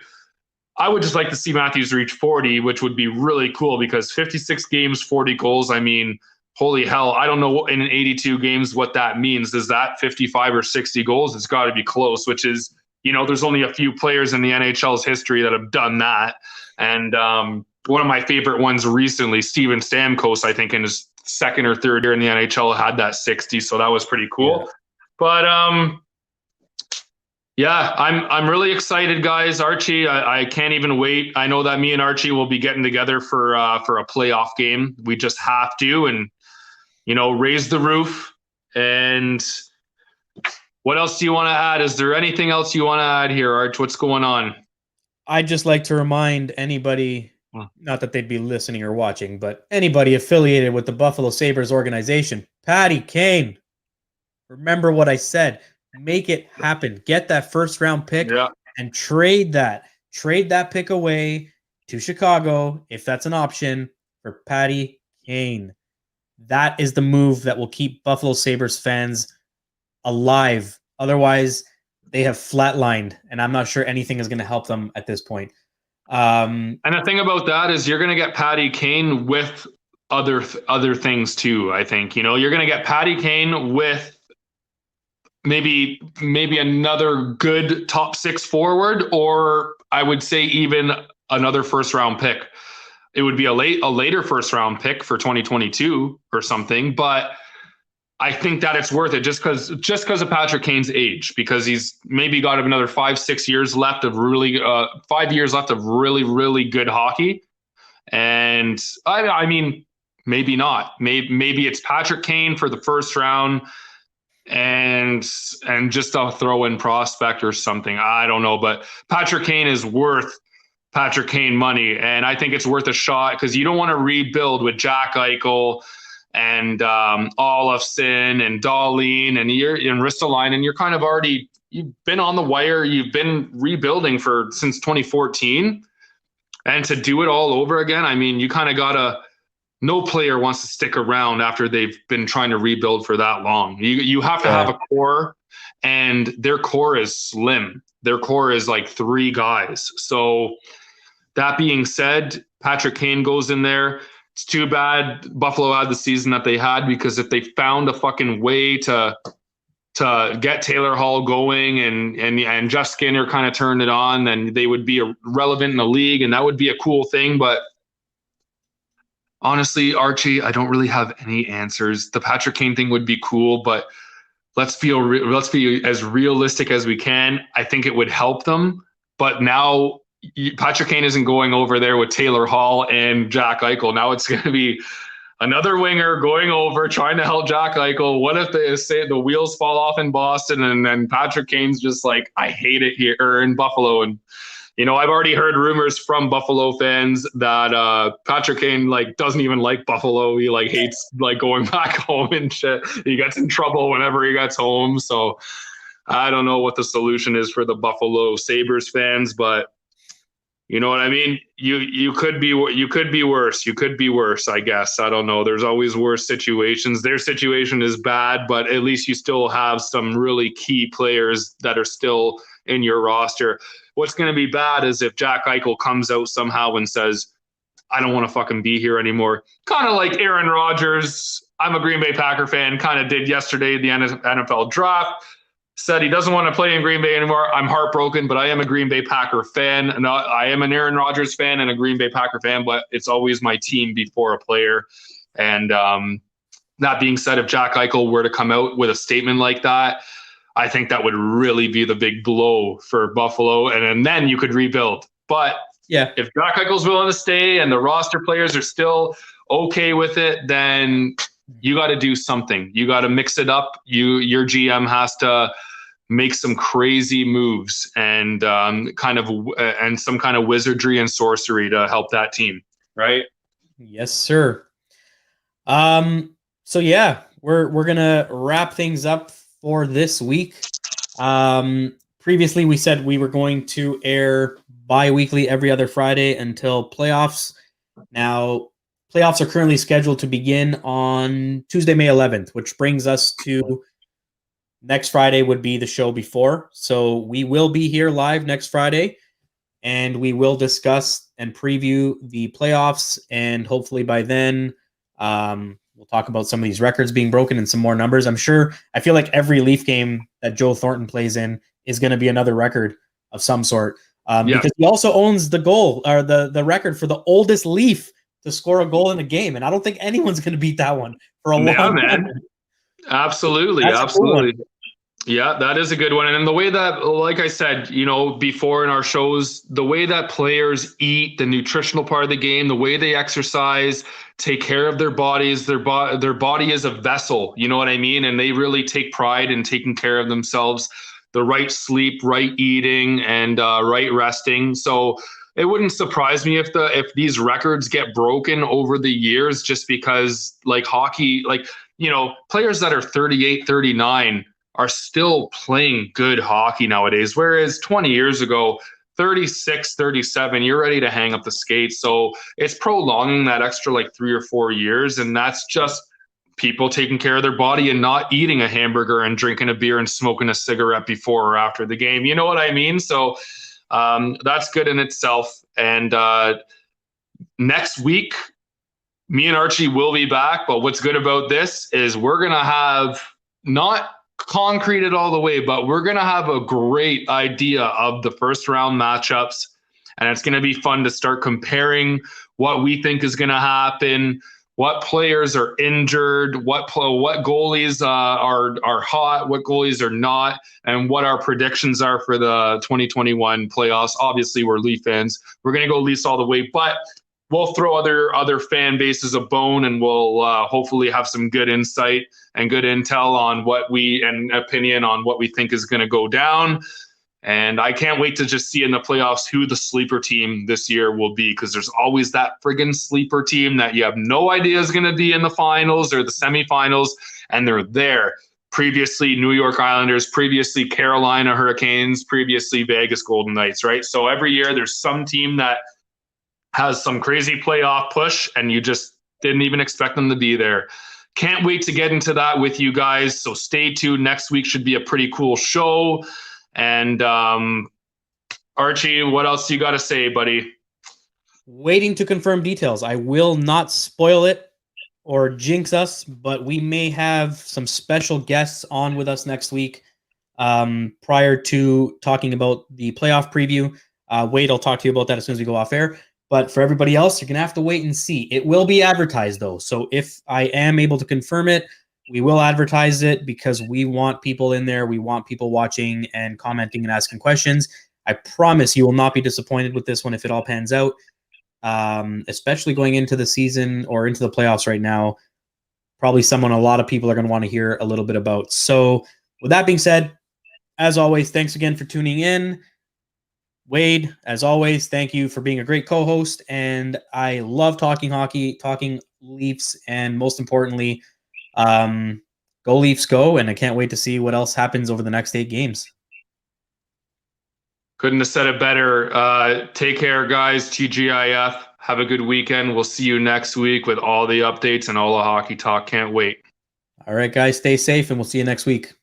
I would just like to see Matthews reach 40, which would be really cool, because 56 games, 40 goals. I mean, holy hell. I don't know in 82 games what that means. Is that 55 or 60 goals? It's got to be close, which is, there's only a few players in the NHL's history that have done that. And one of my favorite ones recently, Steven Stamkos, I think in his second or third year in the NHL, had that 60. So that was pretty cool. Yeah. But I'm really excited, guys. Archie, I can't even wait. I know that me and Archie will be getting together for a playoff game. We just have to, and raise the roof. And what else do you want to add? Is there anything else you want to add here, Arch? What's going on? I'd just like to remind anybody, not that they'd be listening or watching, but anybody affiliated with the Buffalo Sabres organization, Patty Kane. Remember what I said. Make it happen. Get that first round pick and trade that pick away to Chicago, if that's an option, for Patty Kane. That is the move that will keep Buffalo Sabres fans alive. Otherwise, they have flatlined, and I'm not sure anything is going to help them at this point. And the thing about that is you're going to get Patty Kane with other things too, I think. You're going to get Patty Kane with maybe another good top six forward, or I would say even another first round pick. It would be a later first round pick for 2022 or something, but I think that it's worth it just because of Patrick Kane's age, because he's maybe got another 5-6 years left of really 5 years left of really, really good hockey. And I mean, maybe not. Maybe it's Patrick Kane for the first round and just a throw-in prospect or something. I don't know, but Patrick Kane is worth Patrick Kane money, and I think it's worth a shot because you don't want to rebuild with Jack Eichel and Olofsson and Dahlin and Ristolainen, and you're kind of already, you've been on the wire, you've been rebuilding since 2014, and to do it all over again, I mean, you kind of gotta. No player wants to stick around after they've been trying to rebuild for that long. You have to have a core, and their core is slim. Their core is like 3 guys. So that being said, Patrick Kane goes in there. It's too bad Buffalo had the season that they had, because if they found a fucking way to get Taylor Hall going and Jeff Skinner kind of turned it on, then they would be relevant in the league, and that would be a cool thing. But honestly, Archie, I don't really have any answers. The Patrick Kane thing would be cool, but let's be as realistic as we can. I think it would help them, but now Patrick Kane isn't going over there with Taylor Hall and Jack Eichel. Now it's going to be another winger going over trying to help Jack Eichel. What if they say the wheels fall off in Boston and then Patrick Kane's just like, I hate it here, or in Buffalo? And I've already heard rumors from Buffalo fans that Patrick Kane doesn't even like Buffalo. He hates going back home and shit. He gets in trouble whenever he gets home. So I don't know what the solution is for the Buffalo Sabres fans, but you know what I mean? You could be worse. You could be worse, I guess. I don't know. There's always worse situations. Their situation is bad, but at least you still have some really key players that are still in your roster. What's going to be bad is if Jack Eichel comes out somehow and says, I don't want to fucking be here anymore. Kind of like Aaron Rodgers. I'm a Green Bay Packer fan, kind of did yesterday, the NFL draft. Said he doesn't want to play in Green Bay anymore. I'm heartbroken, but I am a Green Bay Packer fan. And I am an Aaron Rodgers fan and a Green Bay Packer fan, but it's always my team before a player. And that being said, if Jack Eichel were to come out with a statement like that, I think that would really be the big blow for Buffalo. And then you could rebuild. But yeah, if Jack Eichel's willing to stay and the roster players are still okay with it, then you got to do something. You got to mix it up. Your GM has to make some crazy moves and some kind of wizardry and sorcery to help that team, right? Yes, sir. So yeah, we're gonna wrap things up for this week. Previously, we said we were going to air bi-weekly every other Friday until playoffs. Now, playoffs are currently scheduled to begin on Tuesday, May 11th, which brings us to next Friday would be the show before. So we will be here live next Friday, and we will discuss and preview the playoffs. And hopefully by then, we'll talk about some of these records being broken and some more numbers. I feel like every Leaf game that Joe Thornton plays in is going to be another record of some sort. Because he also owns the goal or the record for the oldest Leaf to score a goal in a game. And I don't think anyone's going to beat that one for a long time. Absolutely. Absolutely. Yeah, that is a good one. And the way that, like I said, before in our shows, the way that players eat, the nutritional part of the game, the way they exercise, take care of their bodies, their body is a vessel, you know what I mean? And they really take pride in taking care of themselves, the right sleep, right eating, and right resting. So it wouldn't surprise me if these records get broken over the years, just because hockey, players that are 38, 39 are still playing good hockey nowadays. Whereas 20 years ago, 36, 37, you're ready to hang up the skates. So it's prolonging that extra 3 or 4 years. And that's just people taking care of their body and not eating a hamburger and drinking a beer and smoking a cigarette before or after the game. You know what I mean? So that's good in itself. And next week, me and Archie will be back. But what's good about this is we're going to have not concrete it all the way, but we're going to have a great idea of the first round matchups. And it's going to be fun to start comparing what we think is going to happen, what players are injured, what goalies are hot, what goalies are not, and what our predictions are for the 2021 playoffs. Obviously, we're Leaf fans. We're going to go Leafs all the way. But we'll throw other fan bases a bone, and we'll hopefully have some good insight and good intel on and opinion on what we think is going to go down. And I can't wait to just see in the playoffs who the sleeper team this year will be, because there's always that friggin' sleeper team that you have no idea is going to be in the finals or the semifinals, and they're there. Previously New York Islanders, previously Carolina Hurricanes, previously Vegas Golden Knights, right? So every year there's some team that has some crazy playoff push, and you just didn't even expect them to be there. Can't wait to get into that with you guys. So stay tuned. Next week should be a pretty cool show. And Archie, what else you got to say, buddy? Waiting to confirm details. I will not spoil it or jinx us, but we may have some special guests on with us next week. Prior to talking about the playoff preview, Wade, I'll talk to you about that as soon as we go off air. But for everybody else, you're going to have to wait and see. It will be advertised, though. So if I am able to confirm it, we will advertise it, because we want people in there. We want people watching and commenting and asking questions. I promise you will not be disappointed with this one if it all pans out, especially going into the season or into the playoffs right now. Probably someone a lot of people are going to want to hear a little bit about. So with that being said, as always, thanks again for tuning in. Wade, as always, thank you for being a great co-host. And I love talking hockey, talking Leafs, and most importantly, go Leafs go. And I can't wait to see what else happens over the next 8 games. Couldn't have said it better. Take care, guys. TGIF. Have a good weekend. We'll see you next week with all the updates and all the hockey talk. Can't wait. All right, guys, stay safe, and we'll see you next week.